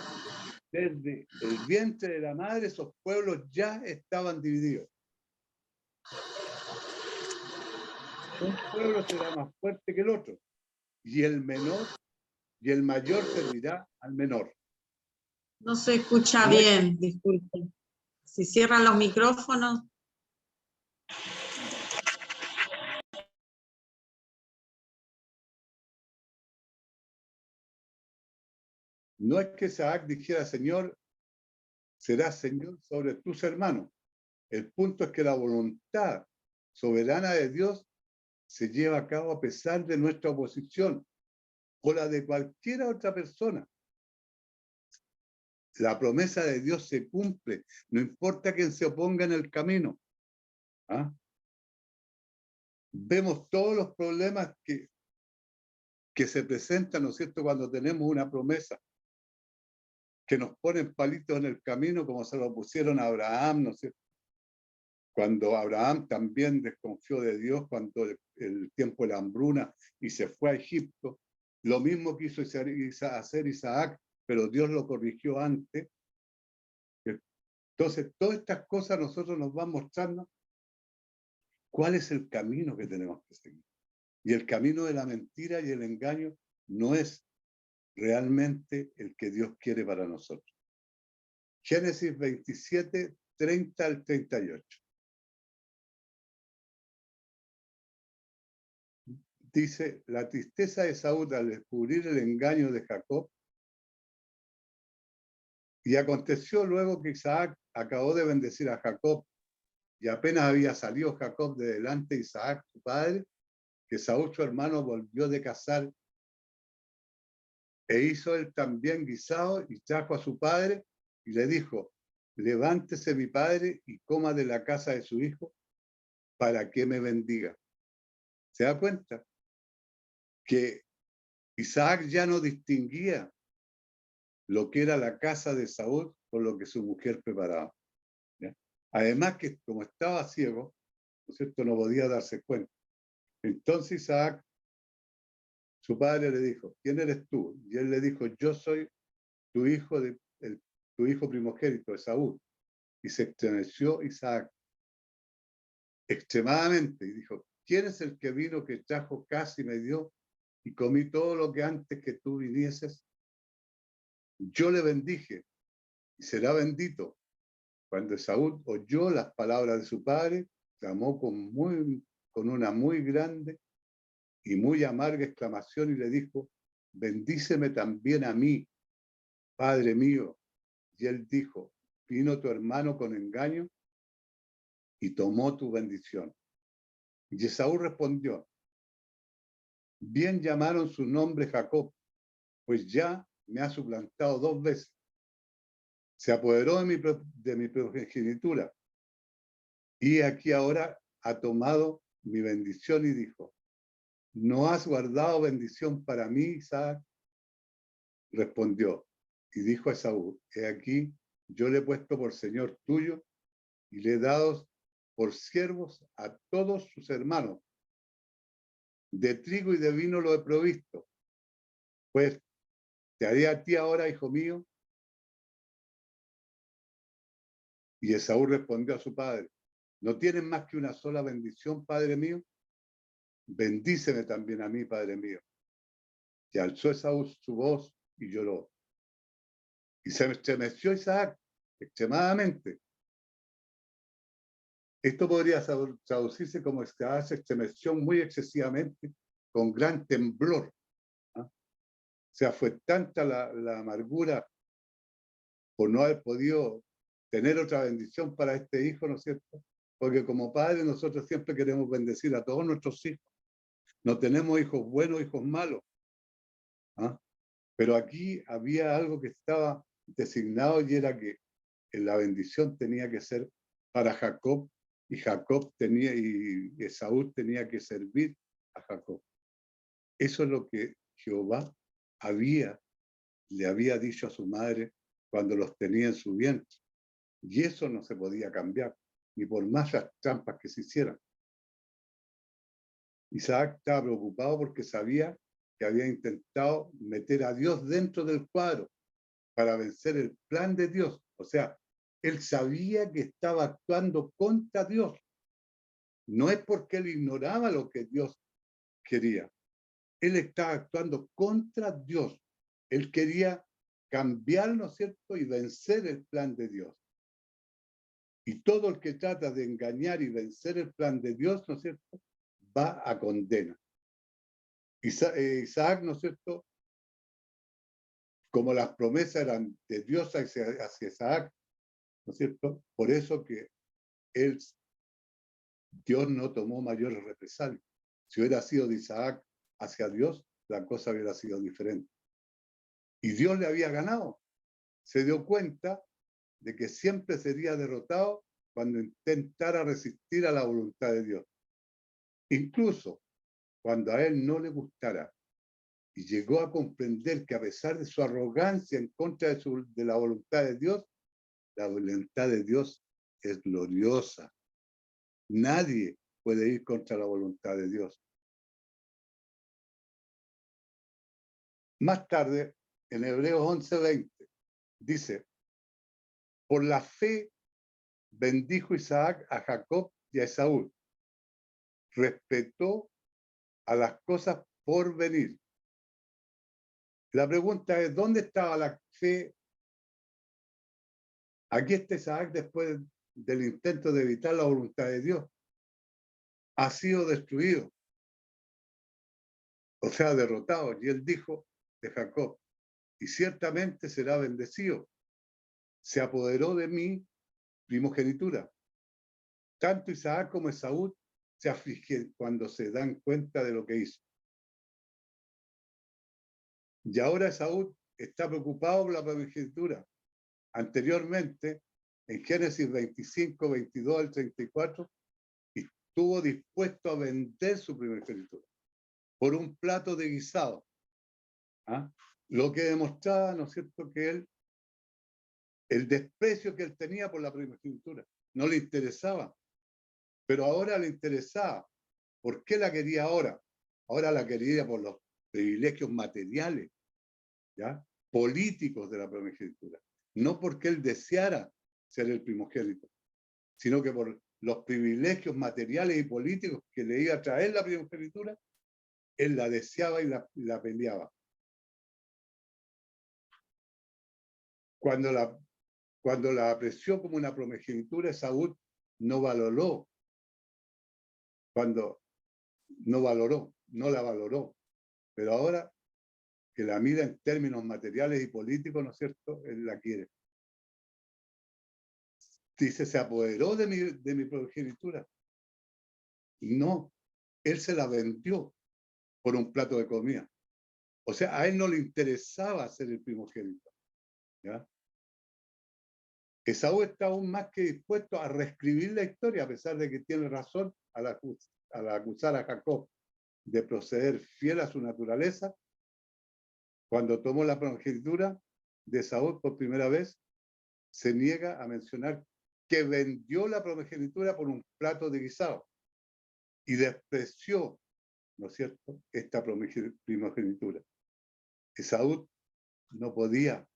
desde el vientre de la madre, esos pueblos ya estaban divididos. Un pueblo será más fuerte que el otro, y el menor y el mayor servirá al menor. No se escucha bien, disculpen. Si cierran los micrófonos. No es que Isaac dijera, Señor, serás Señor sobre tus hermanos. El punto es que la voluntad soberana de Dios se lleva a cabo a pesar de nuestra oposición o la de cualquier otra persona. La promesa de Dios se cumple, no importa quién se oponga en el camino. ¿Ah? Vemos todos los problemas que se presentan, ¿no es cierto?, cuando tenemos una promesa, que nos ponen palitos en el camino, como se lo pusieron a Abraham, ¿no es cierto? Cuando Abraham también desconfió de Dios, cuando el tiempo de la hambruna y se fue a Egipto, lo mismo quiso hacer Isaac, pero Dios lo corrigió antes. Entonces, todas estas cosas nosotros nos van mostrando cuál es el camino que tenemos que seguir. Y el camino de la mentira y el engaño no es realmente el que Dios quiere para nosotros. Génesis 27, 30 al 38. Dice, la tristeza de Saúl al descubrir el engaño de Jacob. Y aconteció luego que Isaac acabó de bendecir a Jacob, y apenas había salido Jacob de delante de Isaac, su padre, que Saúl, su hermano, volvió de cazar, e hizo él también guisado, y trajo a su padre, y le dijo, levántese mi padre, y coma de la casa de su hijo, para que me bendiga. ¿Se da cuenta? Que Isaac ya no distinguía lo que era la casa de Saúl con lo que su mujer preparaba. ¿Ya? Además que como estaba ciego, ¿no es cierto?, no podía darse cuenta. Entonces Isaac, su padre, le dijo, ¿quién eres tú? Y él le dijo, yo soy tu hijo, tu hijo primogénito, Esaú. Y se estremeció Isaac extremadamente y dijo, ¿quién es el que vino que trajo casi me dio y comí todo lo que antes que tú vinieses? Yo le bendije y será bendito. Cuando Esaú oyó las palabras de su padre, clamó con una muy grande y muy amarga exclamación y le dijo, bendíceme también a mí, padre mío. Y él dijo, vino tu hermano con engaño y tomó tu bendición. Y Esaú respondió, bien llamaron su nombre Jacob, pues ya me ha suplantado 2 veces. Se apoderó de mi primogenitura. Y aquí ahora ha tomado mi bendición y dijo, ¿no has guardado bendición para mí, Isaac? Respondió y dijo a Esaú, he aquí, yo le he puesto por señor tuyo y le he dado por siervos a todos sus hermanos. De trigo y de vino lo he provisto. Pues te haré a ti ahora, hijo mío, Y Esaú respondió a su padre: ¿no tienen más que una sola bendición, padre mío? Bendíceme también a mí, padre mío. Y alzó Esaú su voz y lloró. Y se estremeció Isaac extremadamente. Esto podría traducirse como Isaac se estremeció muy excesivamente, con gran temblor. O sea, fue tanta la amargura por no haber podido tener otra bendición para este hijo, ¿no es cierto? Porque como padres nosotros siempre queremos bendecir a todos nuestros hijos. No tenemos hijos buenos, hijos malos. ¿Ah? Pero aquí había algo que estaba designado y era que la bendición tenía que ser para Jacob y Jacob tenía, y Esaú tenía que servir a Jacob. Eso es lo que Jehová le había dicho a su madre cuando los tenía en su vientre. Y eso no se podía cambiar, ni por más las trampas que se hicieran. Isaac estaba preocupado porque sabía que había intentado meter a Dios dentro del cuadro para vencer el plan de Dios. O sea, él sabía que estaba actuando contra Dios. No es porque él ignoraba lo que Dios quería. Él estaba actuando contra Dios. Él quería cambiar, ¿no es cierto?, y vencer el plan de Dios. Y todo el que trata de engañar y vencer el plan de Dios, ¿no es cierto?, va a condena. Isaac, ¿no es cierto?, como las promesas eran de Dios hacia Isaac, ¿no es cierto?, por eso que Dios no tomó mayores represalias. Si hubiera sido de Isaac hacia Dios, la cosa hubiera sido diferente. Y Dios le había ganado. Se dio cuenta de que siempre sería derrotado cuando intentara resistir a la voluntad de Dios. Incluso cuando a él no le gustara, y llegó a comprender que a pesar de su arrogancia en contra de la voluntad de Dios, la voluntad de Dios es gloriosa. Nadie puede ir contra la voluntad de Dios. Más tarde, en Hebreos 11:20, dice: por la fe bendijo Isaac a Jacob y a Esaú. Respetó a las cosas por venir. La pregunta es, ¿dónde estaba la fe? Aquí está Isaac después del intento de evitar la voluntad de Dios. Ha sido destruido, o sea, derrotado. Y él dijo de Jacob: y ciertamente será bendecido. Se apoderó de mi primogenitura. Tanto Isaac como Esaú se afligen cuando se dan cuenta de lo que hizo. Y ahora Esaú está preocupado por la primogenitura. Anteriormente, en Génesis 25, 22 al 34, estuvo dispuesto a vender su primogenitura por un plato de guisado. ¿Ah? Lo que demostraba, ¿no es cierto?, que el desprecio que él tenía por la primogenitura, no le interesaba, pero ahora le interesaba. ¿Por qué la quería ahora? Ahora la quería por los privilegios materiales, ¿ya?, políticos de la primogenitura. No porque él deseara ser el primogénito, sino que por los privilegios materiales y políticos que le iba a traer la primogenitura, él la deseaba y la peleaba. Cuando la apreció como una primogenitura, Esaú no valoró. No la valoró. Pero ahora que la mira en términos materiales y políticos, ¿no es cierto?, él la quiere. Dice, se apoderó de mi primogenitura. No, él se la vendió por un plato de comida. O sea, a él no le interesaba ser el primogénito, ¿ya? Esaú está aún más que dispuesto a reescribir la historia, a pesar de que tiene razón al acusar a Jacob de proceder fiel a su naturaleza. Cuando tomó la primogenitura de Esaú por primera vez, se niega a mencionar que vendió la primogenitura por un plato de guisado y despreció, ¿no es cierto?, esta primogenitura. Esaú no podía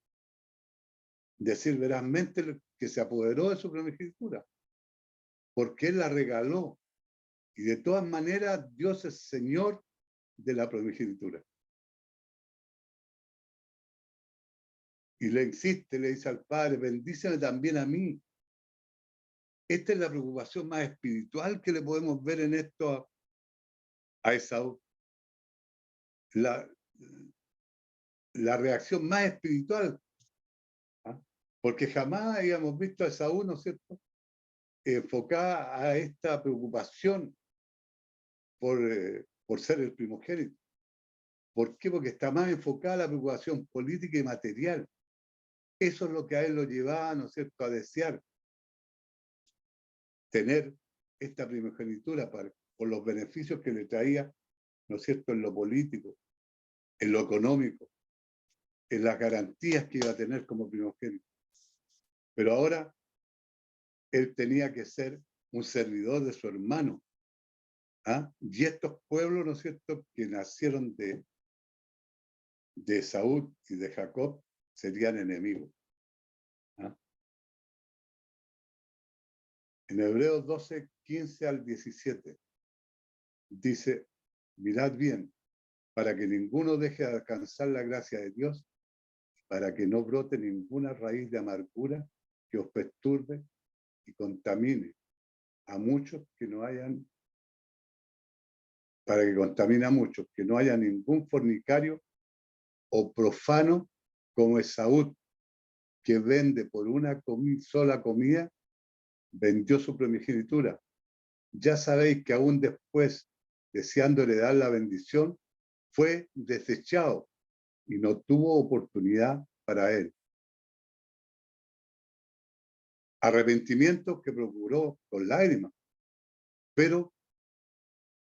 decir verazmente que se apoderó de su primogenitura, porque él la regaló. Y de todas maneras, Dios es Señor de la primogenitura. Y le insiste, le dice al Padre, bendíceme también a mí. Esta es la preocupación más espiritual que le podemos ver en esto a Esaú. La reacción más espiritual. ¿Ah? Porque jamás habíamos visto a Esaú, ¿no es cierto?, enfocada a esta preocupación por ser el primogénito. ¿Por qué? Porque está más enfocada a la preocupación política y material. Eso es lo que a él lo llevaba, ¿no es cierto?, a desear tener esta primogenitura por los beneficios que le traía, ¿no es cierto?, en lo político, en lo económico, en las garantías que iba a tener como primogénito. Pero ahora él tenía que ser un servidor de su hermano. ¿Ah? Y estos pueblos, ¿no es cierto?, que nacieron de Esaú y de Jacob, serían enemigos. ¿Ah? En Hebreos 12, 15 al 17, dice, mirad bien, para que ninguno deje de alcanzar la gracia de Dios, para que no brote ninguna raíz de amargura que os perturbe y contamine a muchos que no hayan, para que contamine a muchos, que no haya ningún fornicario o profano como Esaú, que vende por una sola comida, vendió su primogenitura. Ya sabéis que aún después, deseando heredar la bendición, fue desechado y no tuvo oportunidad para él. Arrepentimiento que procuró con lágrimas, pero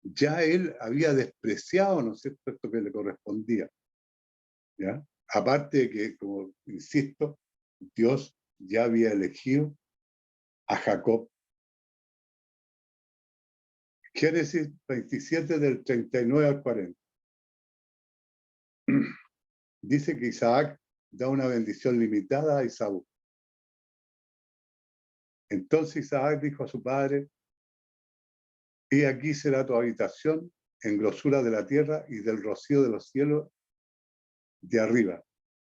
ya él había despreciado, ¿no es cierto?, esto que le correspondía. ¿Ya? Aparte de que, como insisto, Dios ya había elegido a Jacob. Génesis 27 del 39 al 40. Dice que Isaac da una bendición limitada a Esaú. Entonces Isaac dijo a su padre, he aquí será tu habitación en grosura de la tierra y del rocío de los cielos de arriba.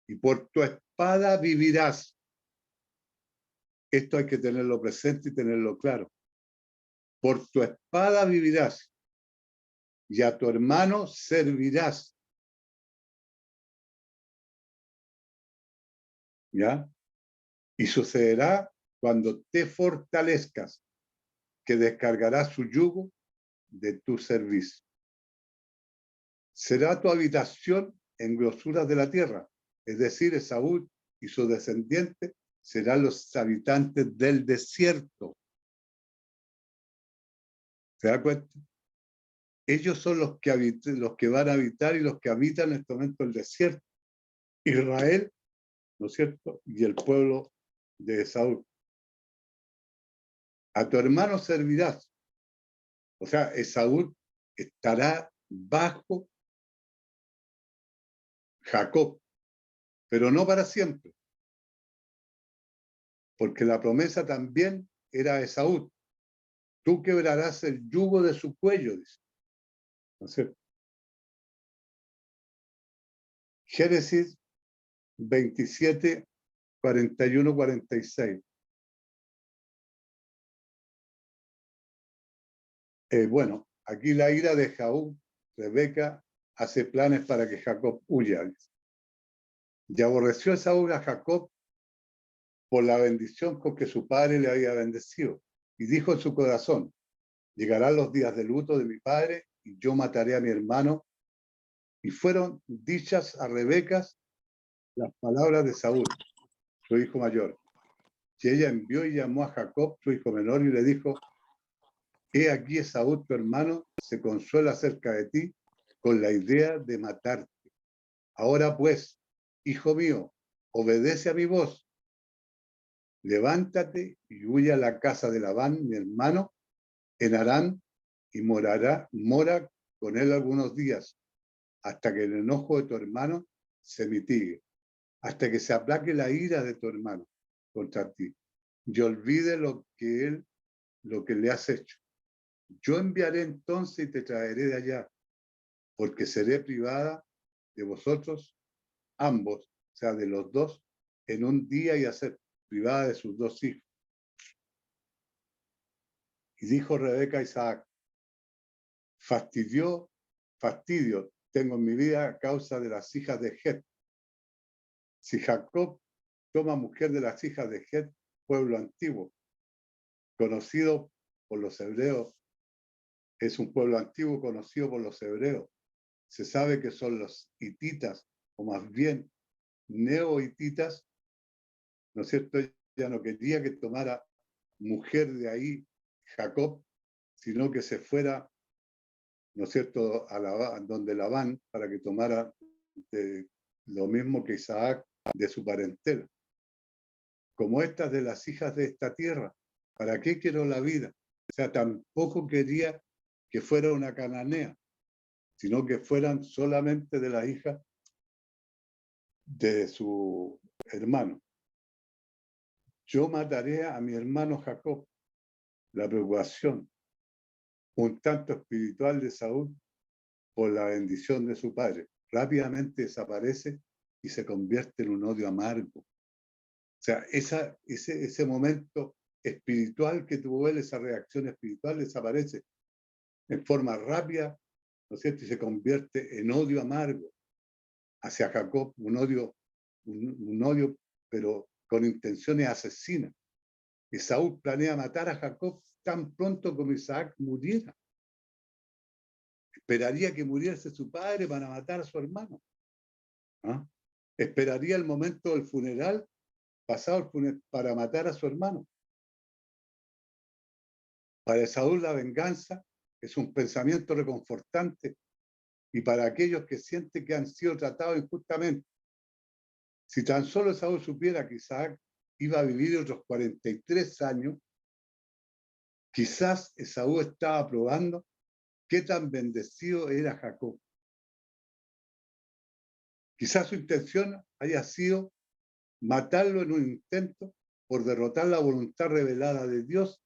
Y por tu espada vivirás. Esto hay que tenerlo presente y tenerlo claro. Por tu espada vivirás y a tu hermano servirás. ¿Ya? Y sucederá cuando te fortalezcas, que descargarás su yugo de tu servicio. Será tu habitación en grosuras de la tierra, es decir, Esaú y sus descendientes serán los habitantes del desierto. ¿Se da cuenta? Ellos son los que van a habitar y los que habitan en este momento el desierto. Israel, ¿no es cierto?, y el pueblo de Esaú. A tu hermano servirás. O sea, Esaú estará bajo Jacob, pero no para siempre, porque la promesa también era a Esaú. Tú quebrarás el yugo de su cuello, dice. ¿No es cierto? Génesis 27, 41, 46. Bueno, aquí la ira de Esaú, Rebeca, hace planes para que Jacob huya. Y aborreció Esaú a Jacob por la bendición con que su padre le había bendecido. Y dijo en su corazón, llegarán los días de luto de mi padre y yo mataré a mi hermano. Y fueron dichas a Rebeca las palabras de Saúl, su hijo mayor. Y ella envió y llamó a Jacob, su hijo menor, y le dijo, he aquí Esaú, tu hermano, se consuela acerca de ti con la idea de matarte. Ahora pues, hijo mío, obedece a mi voz. Levántate y huye a la casa de Labán, mi hermano, en Harán, y mora con él algunos días, hasta que el enojo de tu hermano se mitigue, hasta que se aplaque la ira de tu hermano contra ti. y olvide lo que le has hecho. Yo enviaré entonces y te traeré de allá, porque seré privada de vosotros ambos, o sea, de los dos, en un día y hacer privada de sus dos hijos. Y dijo Rebeca a Isaac, fastidio tengo en mi vida a causa de las hijas de Het. Si Jacob toma mujer de las hijas de Het, pueblo antiguo, conocido por los hebreos, es un pueblo antiguo conocido por los hebreos. Se sabe que son los hititas, o más bien neohititas, ¿no es cierto? Ya no quería que tomara mujer de ahí Jacob, sino que se fuera, ¿no es cierto?, donde Labán, para que tomara lo mismo que Isaac de su parentela. Como estas de las hijas de esta tierra, ¿para qué quiero la vida? O sea, tampoco quería que fuera una cananea, sino que fueran solamente de las hijas de su hermano. Yo mataré a mi hermano Jacob. La preocupación, un tanto espiritual de Saúl por la bendición de su padre, rápidamente desaparece y se convierte en un odio amargo. O sea, ese momento espiritual que tuvo él, esa reacción espiritual, desaparece en forma rápida, ¿no es cierto? Y se convierte en odio amargo hacia Jacob, un odio, pero con intenciones asesinas. Y Saúl planea matar a Jacob tan pronto como Isaac muriera. Esperaría que muriese su padre para matar a su hermano. ¿Ah? Esperaría el momento del funeral, para matar a su hermano. Para Saúl la venganza es un pensamiento reconfortante y para aquellos que sienten que han sido tratados injustamente. Si tan solo Saúl supiera que Isaac iba a vivir otros 43 años, quizás Esaú estaba probando qué tan bendecido era Jacob. Quizás su intención haya sido matarlo en un intento por derrotar la voluntad revelada de Dios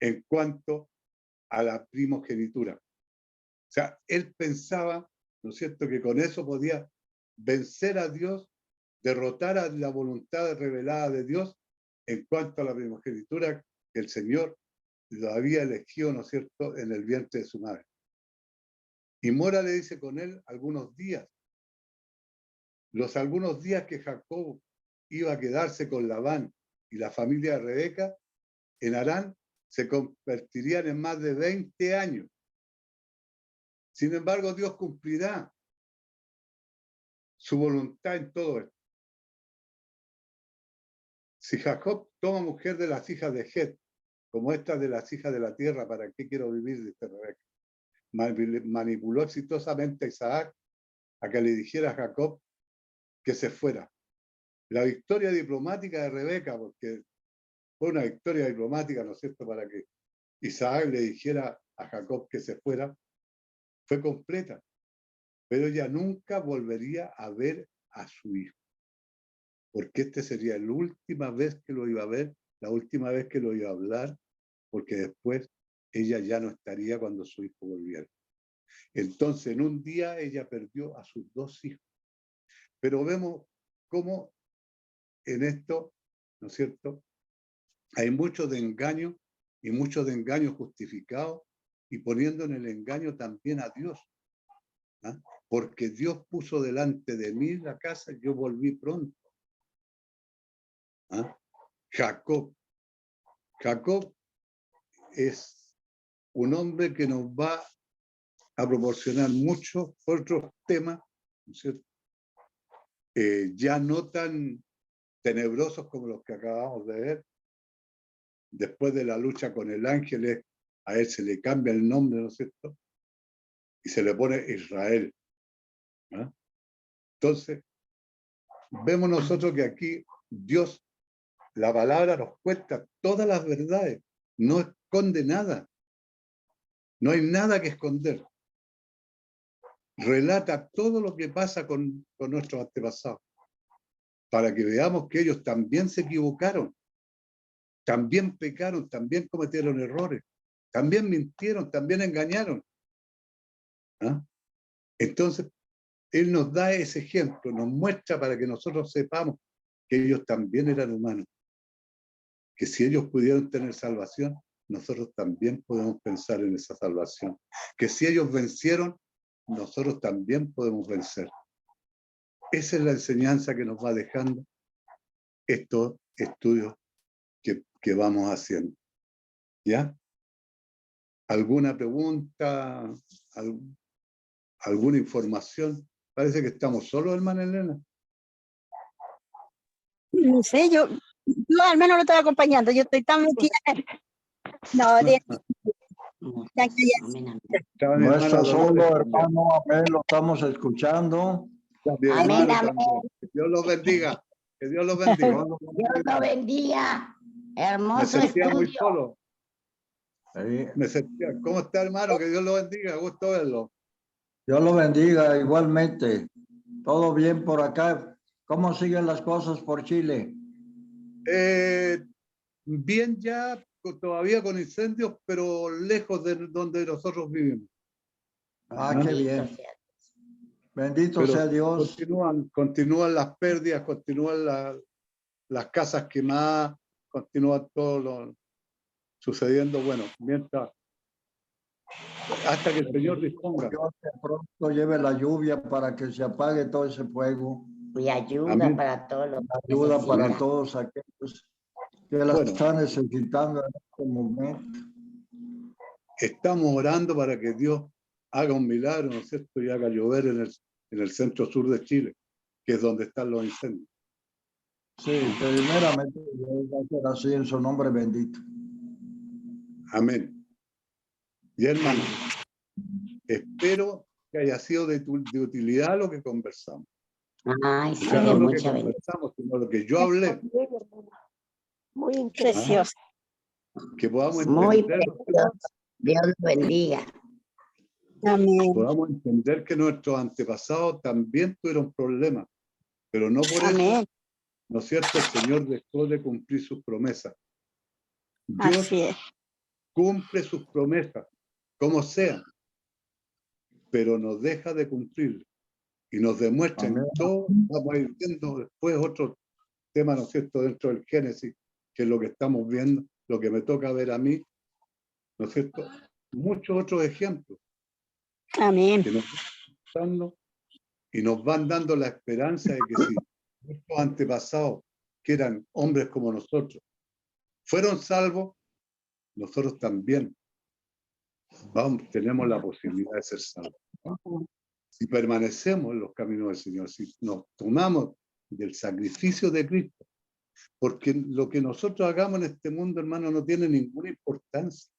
en cuanto a la primogenitura. O sea, él pensaba, ¿no es cierto?, que con eso podía vencer a Dios, derrotar a la voluntad revelada de Dios en cuanto a la primogenitura que el Señor lo había elegido, ¿no es cierto?, en el vientre de su madre. Y mora le dice con él algunos días. Los algunos días que Jacob iba a quedarse con Labán y la familia de Rebeca en Harán se convertirían en más de 20 años. Sin embargo, Dios cumplirá su voluntad en todo esto. Si Jacob toma mujer de las hijas de Het, como estas de las hijas de la tierra, ¿para qué quiero vivir? Dice Rebeca. Manipuló exitosamente a Isaac a que le dijera a Jacob que se fuera. La victoria diplomática de Rebeca, porque fue una victoria diplomática, ¿no es cierto?, para que Isaac le dijera a Jacob que se fuera, fue completa, pero ella nunca volvería a ver a su hijo, porque este sería la última vez que lo iba a ver, la última vez que lo iba a hablar, porque después ella ya no estaría cuando su hijo volviera. Entonces, en un día ella perdió a sus dos hijos. Pero vemos cómo en esto, ¿no es cierto?, hay mucho de engaño y mucho de engaño justificado y poniendo en el engaño también a Dios. ¿Ah? Porque Dios puso delante de mí la casa y yo volví pronto. ¿Ah? Jacob es un hombre que nos va a proporcionar muchos otros temas, ¿no es cierto? Ya no tan tenebrosos como los que acabamos de ver. Después de la lucha con el ángel, a él se le cambia el nombre, ¿no es cierto? Y se le pone Israel. ¿Ah? Entonces, vemos nosotros que aquí Dios, la palabra nos cuenta todas las verdades, no esconde nada, no hay nada que esconder. Relata todo lo que pasa con nuestros antepasados, para que veamos que ellos también se equivocaron, también pecaron, también cometieron errores, también mintieron, también engañaron. ¿Ah? Entonces, Él nos da ese ejemplo, nos muestra para que nosotros sepamos que ellos también eran humanos, que si ellos pudieron tener salvación, nosotros también podemos pensar en esa salvación, que si ellos vencieron, nosotros también podemos vencer. Esa es la enseñanza que nos va dejando estos estudios que vamos haciendo. ¿Ya? ¿Alguna pregunta? ¿Alguna información? Parece que estamos solos, hermana Elena. No sé, yo al menos lo estoy acompañando. Yo estoy tan metida. No, ya que ya- Estaba mi No hermana está solo, Dolores también. hermano, amén, lo estamos escuchando. Mi Amén, hermano amén. también. Que Dios los bendiga. Que Dios los bendiga. Dios lo Dios lo bendiga. Me Hermoso sentía muy estudio. solo. bendiga. Me sentía. ¿Cómo está, hermano? Que Dios lo bendiga. Gusto verlo. Dios lo bendiga igualmente. Todo bien por acá. ¿Cómo siguen las cosas por Chile? Bien ya, todavía con incendios, pero lejos de donde nosotros vivimos. Ah, Ajá. qué bien. Bendito Pero sea Dios. continúan las pérdidas, continúan las casas quemadas, continúa todo lo sucediendo, bueno, mientras, hasta que el Señor disponga. Dios que pronto lleve la lluvia para que se apague todo ese fuego. Y ayuda Amén. para todos los que Ayuda para necesitan. todos aquellos que la Bueno. están necesitando en este momento. Estamos orando para que Dios haga un milagro, ¿no es cierto? Y haga llover en el centro sur de Chile, que es donde están los incendios. Sí, primeramente Dios va a ser así en su nombre bendito. Amén. Y hermano, espero que haya sido de utilidad lo que conversamos. Ay, O sí, sea, de no lo que mucha bendición. conversamos, sino lo que yo hablé, Muy interesante. Precioso. que podamos Muy entender, precioso. Dios lo bendiga. Amén. podamos entender que nuestros antepasados también tuvieron problemas, pero no por eso, Amén. ¿no es cierto? El Señor dejó de cumplir sus promesas. Dios Así es. cumple sus promesas, como sea, pero nos deja de cumplir y nos demuestra en Amén. todo. Vamos a ir viendo después otro tema, ¿no es cierto?, dentro del Génesis, que es lo que estamos viendo, lo que me toca ver a mí, ¿no es cierto? Muchos otros ejemplos Amén. que nos van dando y nos van dando la esperanza de que si nuestros antepasados, que eran hombres como nosotros, fueron salvos, nosotros también tenemos la posibilidad de ser salvos. Si permanecemos en los caminos del Señor, si nos tomamos del sacrificio de Cristo, porque lo que nosotros hagamos en este mundo, hermano, no tiene ninguna importancia.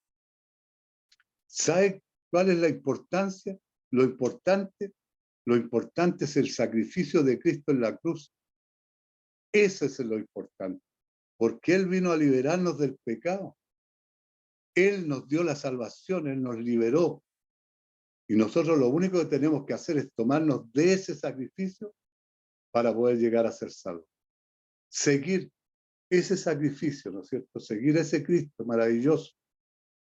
¿Sabe cuál es la importancia? Lo importante es el sacrificio de Cristo en la cruz. Ese es lo importante, porque Él vino a liberarnos del pecado. Él nos dio la salvación, Él nos liberó. Y nosotros lo único que tenemos que hacer es tomarnos de ese sacrificio para poder llegar a ser salvos. Seguir ese sacrificio, ¿no es cierto? Seguir ese Cristo maravilloso.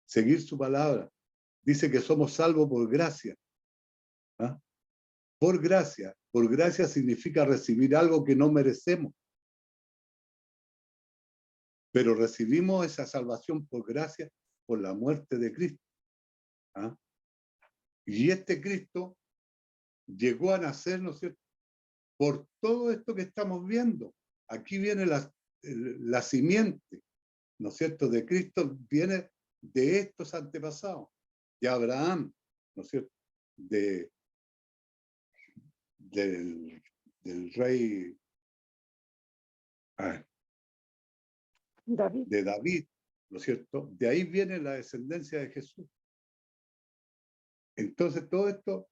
Seguir su palabra. Dice que somos salvos por gracia. ¿Ah? Por gracia. Por gracia significa recibir algo que no merecemos. Pero recibimos esa salvación por gracia, por la muerte de Cristo. ¿Ah? Y este Cristo llegó a nacer, ¿no es cierto?, por todo esto que estamos viendo. Aquí viene la simiente, ¿no es cierto?, de Cristo, viene de estos antepasados, de Abraham, ¿no es cierto?, del rey David. de David, ¿no es cierto? De ahí viene la descendencia de Jesús. Entonces, todo esto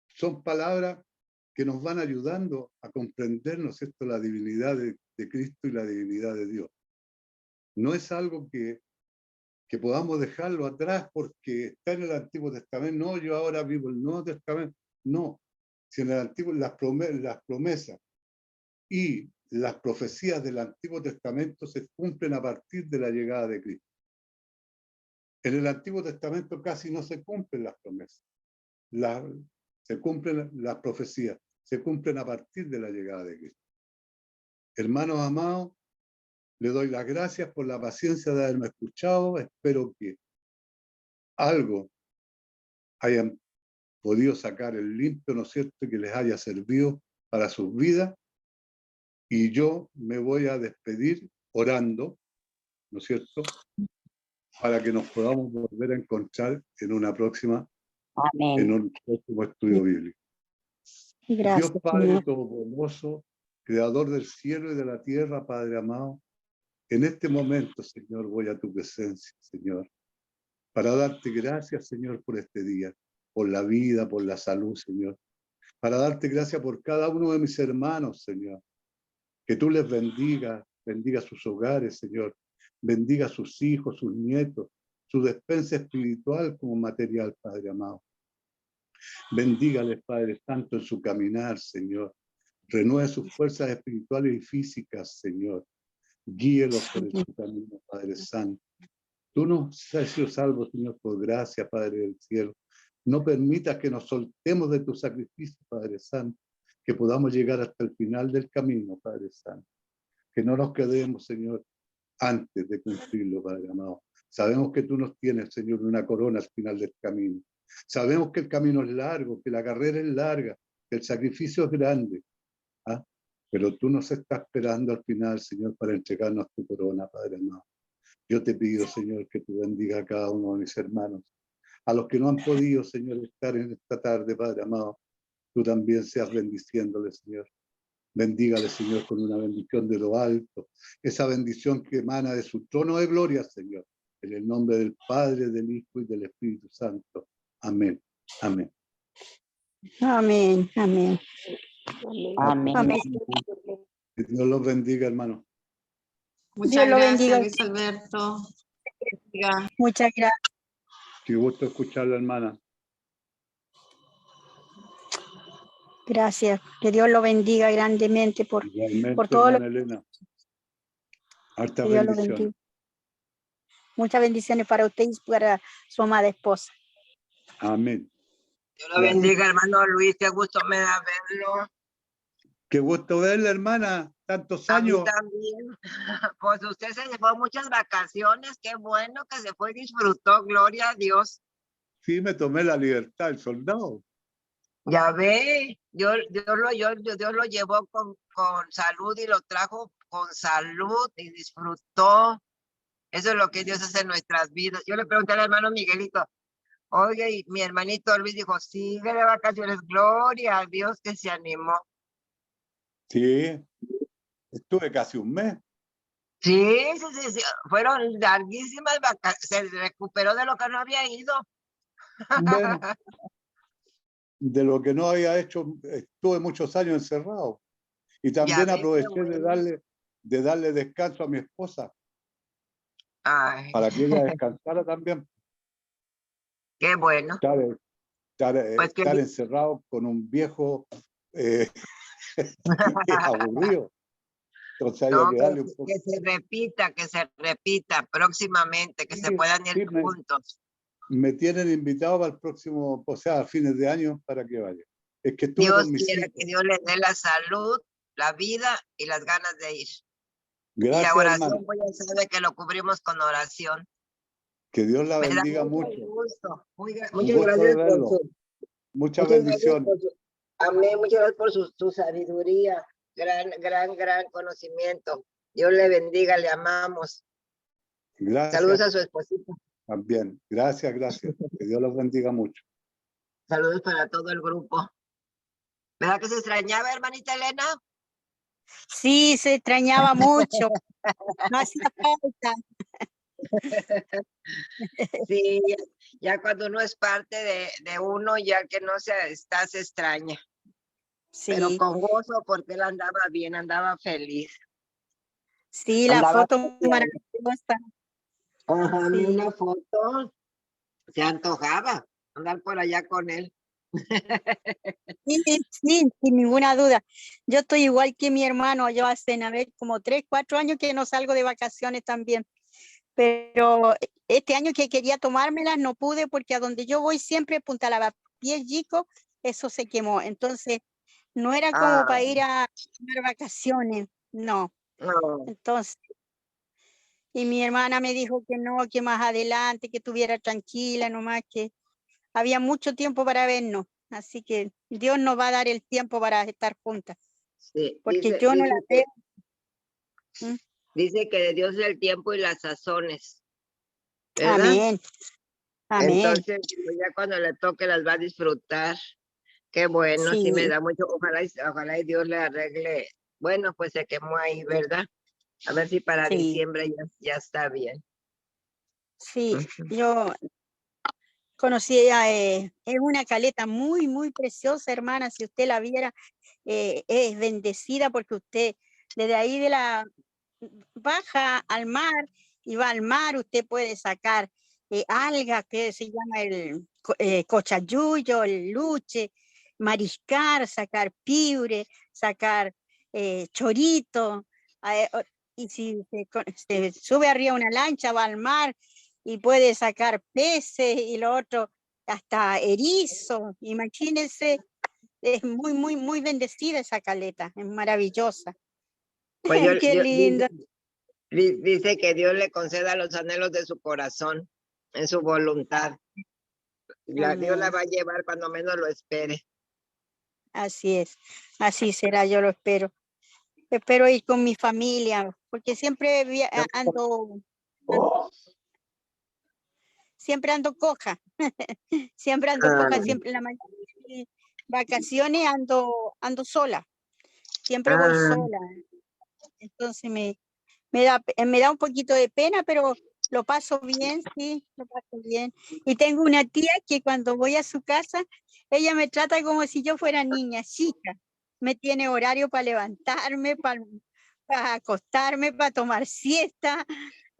son palabras que nos van ayudando a comprender, ¿no es cierto?, la divinidad de Cristo y la divinidad de Dios. No es algo que podamos dejarlo atrás porque está en el Antiguo Testamento. No, yo ahora vivo el Nuevo Testamento. No, si en el Antiguo las promesas y las profecías del Antiguo Testamento se cumplen a partir de la llegada de Cristo. En el Antiguo Testamento casi no se cumplen las promesas. Se cumplen las profecías, se cumplen a partir de la llegada de Cristo. Hermanos amados, le doy las gracias por la paciencia de haberme escuchado. Espero que algo hayan podido sacar el limpio, ¿no es cierto?, que les haya servido para sus vidas. Y yo me voy a despedir orando, ¿no es cierto?, para que nos podamos volver a encontrar en un próximo estudio bíblico. Gracias, Dios Padre Señor. Todopoderoso, Creador del cielo y de la tierra, Padre amado, en este momento, Señor, voy a tu presencia, Señor, para darte gracias, Señor, por este día, por la vida, por la salud, Señor, para darte gracias por cada uno de mis hermanos, Señor, que tú les bendiga sus hogares, Señor, bendiga a sus hijos, sus nietos, su despensa espiritual como material, Padre amado. Bendígales, Padre Santo, en su caminar, Señor. Renueve sus fuerzas espirituales y físicas, Señor. Guíelos por el camino, Padre Santo. Tú nos has sido salvos, Señor, por gracia, Padre del cielo. No permitas que nos soltemos de tu sacrificio, Padre Santo, que podamos llegar hasta el final del camino, Padre Santo. Que no nos quedemos, Señor, antes de cumplirlo, Padre amado. Sabemos que tú nos tienes, Señor, una corona al final del camino. Sabemos que el camino es largo, que la carrera es larga, que el sacrificio es grande. ¿Ah? Pero tú nos estás esperando al final, Señor, para entregarnos tu corona, Padre amado. Yo te pido, Señor, que tú bendiga a cada uno de mis hermanos. A los que no han podido, Señor, estar en esta tarde, Padre amado, tú también seas bendiciéndoles, Señor. Bendígale, Señor, con una bendición de lo alto. Esa bendición que emana de su trono de gloria, Señor. En el nombre del Padre, del Hijo y del Espíritu Santo. Amén. Amén. Amén, amén. Amén. Amén. Que Dios los bendiga, hermano. Muchas Dios lo bendiga. gracias, Luis Alberto. Bendiga. Muchas gracias. Qué gusto escucharla, hermana. Gracias. Que Dios lo bendiga grandemente por Igualmente, todo lo hermana Elena. Harta que Dios lo bendición. bendiga. Muchas bendiciones para usted y para su amada esposa. Amén. Dios lo bendiga, hermano Luis, qué gusto me da verlo. Qué gusto verla, hermana. Tantos A mí años. también. Pues usted se llevó muchas vacaciones, qué bueno que se fue y disfrutó, gloria a Dios. Sí, me tomé la libertad, el soldado. Ya ve, Dios lo llevó con salud y lo trajo con salud y disfrutó. Eso es lo que Dios hace en nuestras vidas. Yo le pregunté al hermano Miguelito, oye, y mi hermanito Luis dijo, sigue de vacaciones, gloria a Dios que se animó. Sí, estuve casi un mes. Sí, fueron larguísimas vacaciones, se recuperó de lo que no había ido. Bueno, de lo que no había hecho, estuve muchos años encerrado. Y también aproveché de darle descanso a mi esposa. Ay, Para que ella descansara también. qué bueno. Estar encerrado con un viejo aburrido. Entonces había que darle un poco. Que se repita próximamente, que se puedan ir juntos. Me tienen invitado para el próximo, o sea, a fines de año, para que vaya. Es que estuve Dios con mis quiera hijos. que Dios les dé la salud, la vida y las ganas de ir. Gracias, y la oración, hermano. pues ya sabe que lo cubrimos con oración. Que Dios la Me da bendiga mucho mucho. gusto. Muchas gusto gracias de por verlo. su... Muchas bendiciones. Amén, muchas gracias por su sabiduría, gran conocimiento. Dios le bendiga, le amamos. Gracias. Saludos a su esposita. También. Gracias. Que Dios los bendiga mucho. Saludos para todo el grupo. ¿Verdad que se extrañaba, hermanita Elena? Sí, se extrañaba mucho. No hacía falta. Sí, ya cuando uno es parte de uno, ya que no se está, se extraña. Sí. Pero con gozo, porque él andaba bien, andaba feliz. Sí, la foto maravillosa. Ajá, Sí. una foto. Se antojaba andar por allá con él. Sí, sí, sin ninguna duda. Yo estoy igual que mi hermano. Yo hace, a ver, como 3, 4 años que no salgo de vacaciones también. Pero este año que quería tomármelas no pude porque a donde yo voy siempre, Punta Lavapiés, Yico, eso se quemó. Entonces, no era como Ah, para ir a tomar vacaciones, no. no. Entonces, y mi hermana me dijo que no, que más adelante, que estuviera tranquila, nomás que había mucho tiempo para vernos. Así que Dios nos va a dar el tiempo para estar juntas, Sí, porque yo no la veo. ¿Mm? dice que de Dios es el tiempo y las sazones, ¿verdad? Amén, amén. Entonces, pues ya cuando le toque las va a disfrutar. Qué bueno, sí me Sí, da mucho. Ojalá y Dios le arregle. Bueno, pues se quemó ahí, ¿verdad? A ver si para sí, diciembre ya está bien. sí. Ujú. Yo conocí a, es una caleta muy, muy preciosa, hermana. Si usted la viera, es bendecida porque usted desde ahí de la baja al mar y va al mar, usted puede sacar algas que se llama el cochayuyo, el luche, mariscar, sacar piure, sacar chorito, y si se sube arriba una lancha, va al mar y puede sacar peces y lo otro, hasta erizo, imagínense, es muy, muy, muy bendecida esa caleta, es maravillosa. Pues Qué lindo. dice que Dios le conceda los anhelos de su corazón, en su voluntad. Dios la Amén. va a llevar cuando menos lo espere. Así es, así será, yo lo espero. Espero ir con mi familia, porque siempre siempre ando coja, siempre ando coja, Ah, siempre la mayoría de mis vacaciones ando sola, siempre voy ah, sola. Entonces me da un poquito de pena, pero lo paso bien, sí, lo paso bien. Y tengo una tía que cuando voy a su casa, ella me trata como si yo fuera niña, chica. Me tiene horario para levantarme, para acostarme, para tomar siesta.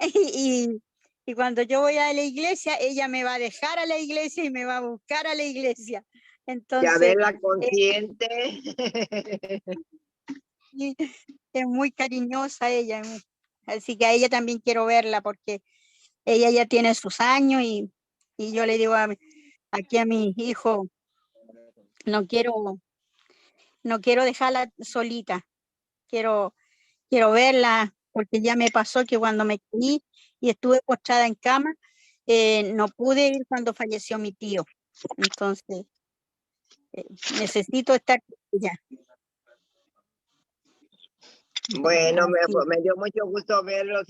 Y, y cuando yo voy a la iglesia, ella me va a dejar a la iglesia y me va a buscar a la iglesia. ya Entonces, ve la eh, consciente. y es muy cariñosa ella. Así que a ella también quiero verla porque ella ya tiene sus años y yo le digo aquí a mi hijo, no quiero, no quiero dejarla solita, quiero verla porque ya me pasó que cuando me caí y estuve postrada en cama, no pude ir cuando falleció mi tío. Entonces, necesito estar con ella. Bueno, Así. me dio mucho gusto verlos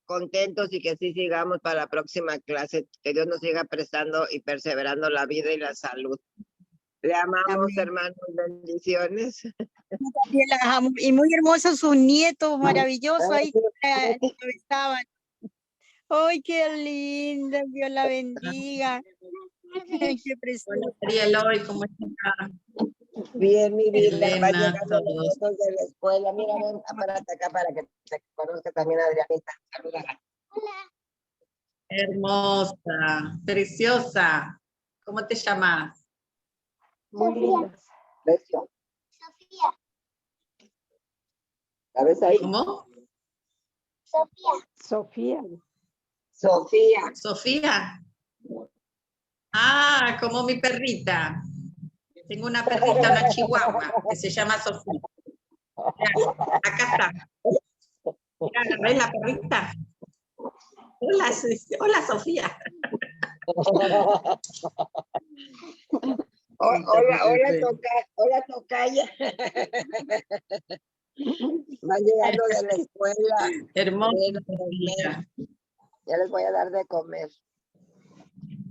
contentos y que sí sigamos para la próxima clase. Que Dios nos siga prestando y perseverando la vida y la salud. Le amamos, Amén. hermanos, bendiciones. También las amo. Y muy hermosos sus nietos, maravillosos ahí que estaban. ¡Ay, qué linda! Dios la bendiga. Qué precioso. Hola, María Eloy, ¿cómo estás? Bien, mi vida, va Elena, llegando los todos. nietos de la escuela. Mira, ven, párate acá para que te conozca también Adrianita. Salúdala. Hermosa, preciosa. ¿Cómo te llamas? Muy lindas. Beso. ¿La ves ahí? ¿Cómo? Sofía. Sofía. Sofía. Ah, como mi perrita. Tengo una perrita, una chihuahua, que se llama Sofía. Mirá, acá está. Mirá, ¿la ves la perrita? Hola, hola Sofía. Hola, tocaya. Van llegando de la escuela. Hermosa Ven a Sofía. comer. Ya les voy a dar de comer.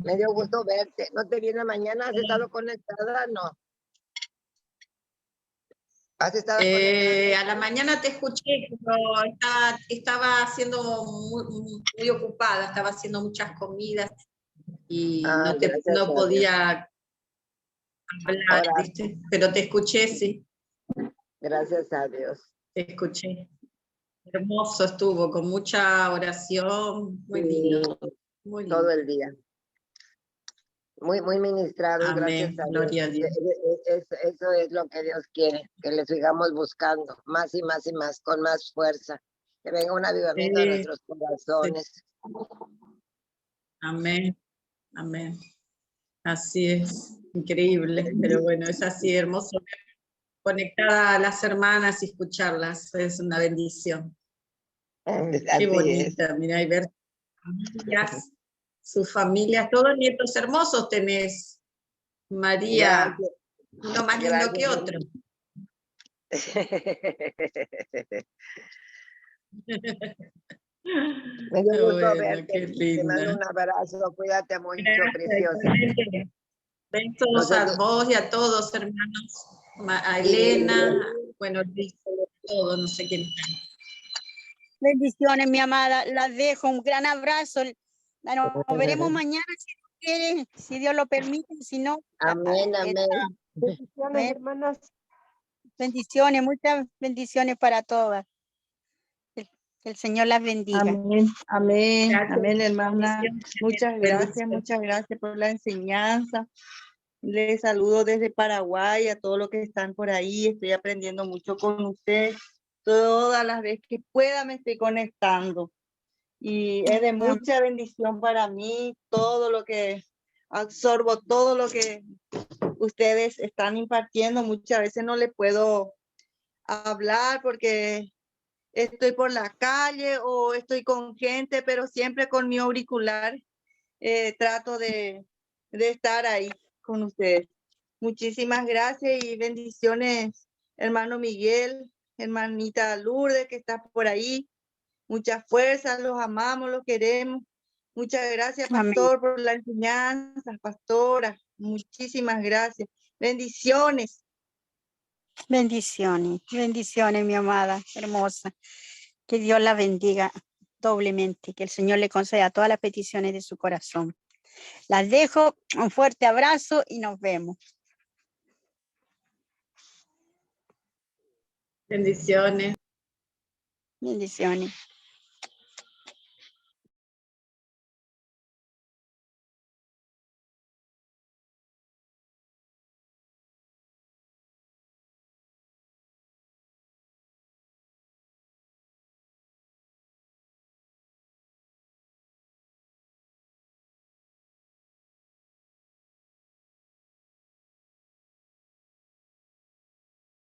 Me dio gusto verte. ¿No te viene mañana? ¿Has estado conectada? No. ¿Has estado conectada? A la mañana te escuché, pero estaba siendo muy ocupada, estaba haciendo muchas comidas y Ah, gracias no a Dios. podía hablar, Ahora, ¿viste? Pero te escuché, sí, gracias a Dios. te escuché. Hermoso estuvo, con mucha oración, muy Sí, lindo, muy todo lindo. el día. Muy, muy ministrados, Amén. gracias a Dios. Gloria a Dios. Eso es lo que Dios quiere, que le sigamos buscando más y más y más, con más fuerza. Que venga un avivamiento a Sí, nuestros corazones. amén. Amén. Así es. Increíble. Pero bueno, es así hermoso ver conectada a las hermanas y escucharlas. Es una bendición. Qué Así es. bonita. Mira, y ver sus familias, todos nietos hermosos tenés. María, Gracias. uno más lindo que otro. Me dio gusto Bueno, verte. qué Te mando linda. un abrazo. Cuídate mucho, Gracias, preciosa. igualmente. Besos a vos y a todos, hermanos. A Elena, bueno, Luis, todo, no sé quién está. Bendiciones, mi amada. Las dejo. Un gran abrazo. Nos veremos mañana si Dios quiere, si Dios lo permite. Si no, Amén, amén. Bendiciones, Amén. hermanas. Bendiciones, muchas bendiciones para todas. Que el Señor las bendiga. Amén, amén, Gracias. amén, hermana. Bendiciones. Muchas gracias por la enseñanza. Les saludo desde Paraguay a todos los que están por ahí. Estoy aprendiendo mucho con usted. Todas las veces que pueda me estoy conectando. Y es de mucha bendición para mí todo lo que absorbo, todo lo que ustedes están impartiendo. Muchas veces no le puedo hablar porque estoy por la calle o estoy con gente, pero siempre con mi auricular trato de estar ahí con ustedes. Muchísimas gracias y bendiciones, hermano Miguel, hermanita Lourdes, que está por ahí. Mucha fuerza, los amamos, los queremos. Muchas gracias, Amén. pastor, por la enseñanza, pastora. Muchísimas gracias. Bendiciones. Bendiciones, bendiciones, mi amada, hermosa. Que Dios la bendiga doblemente, que el Señor le conceda todas las peticiones de su corazón. Las dejo, un fuerte abrazo y nos vemos. Bendiciones. Bendiciones.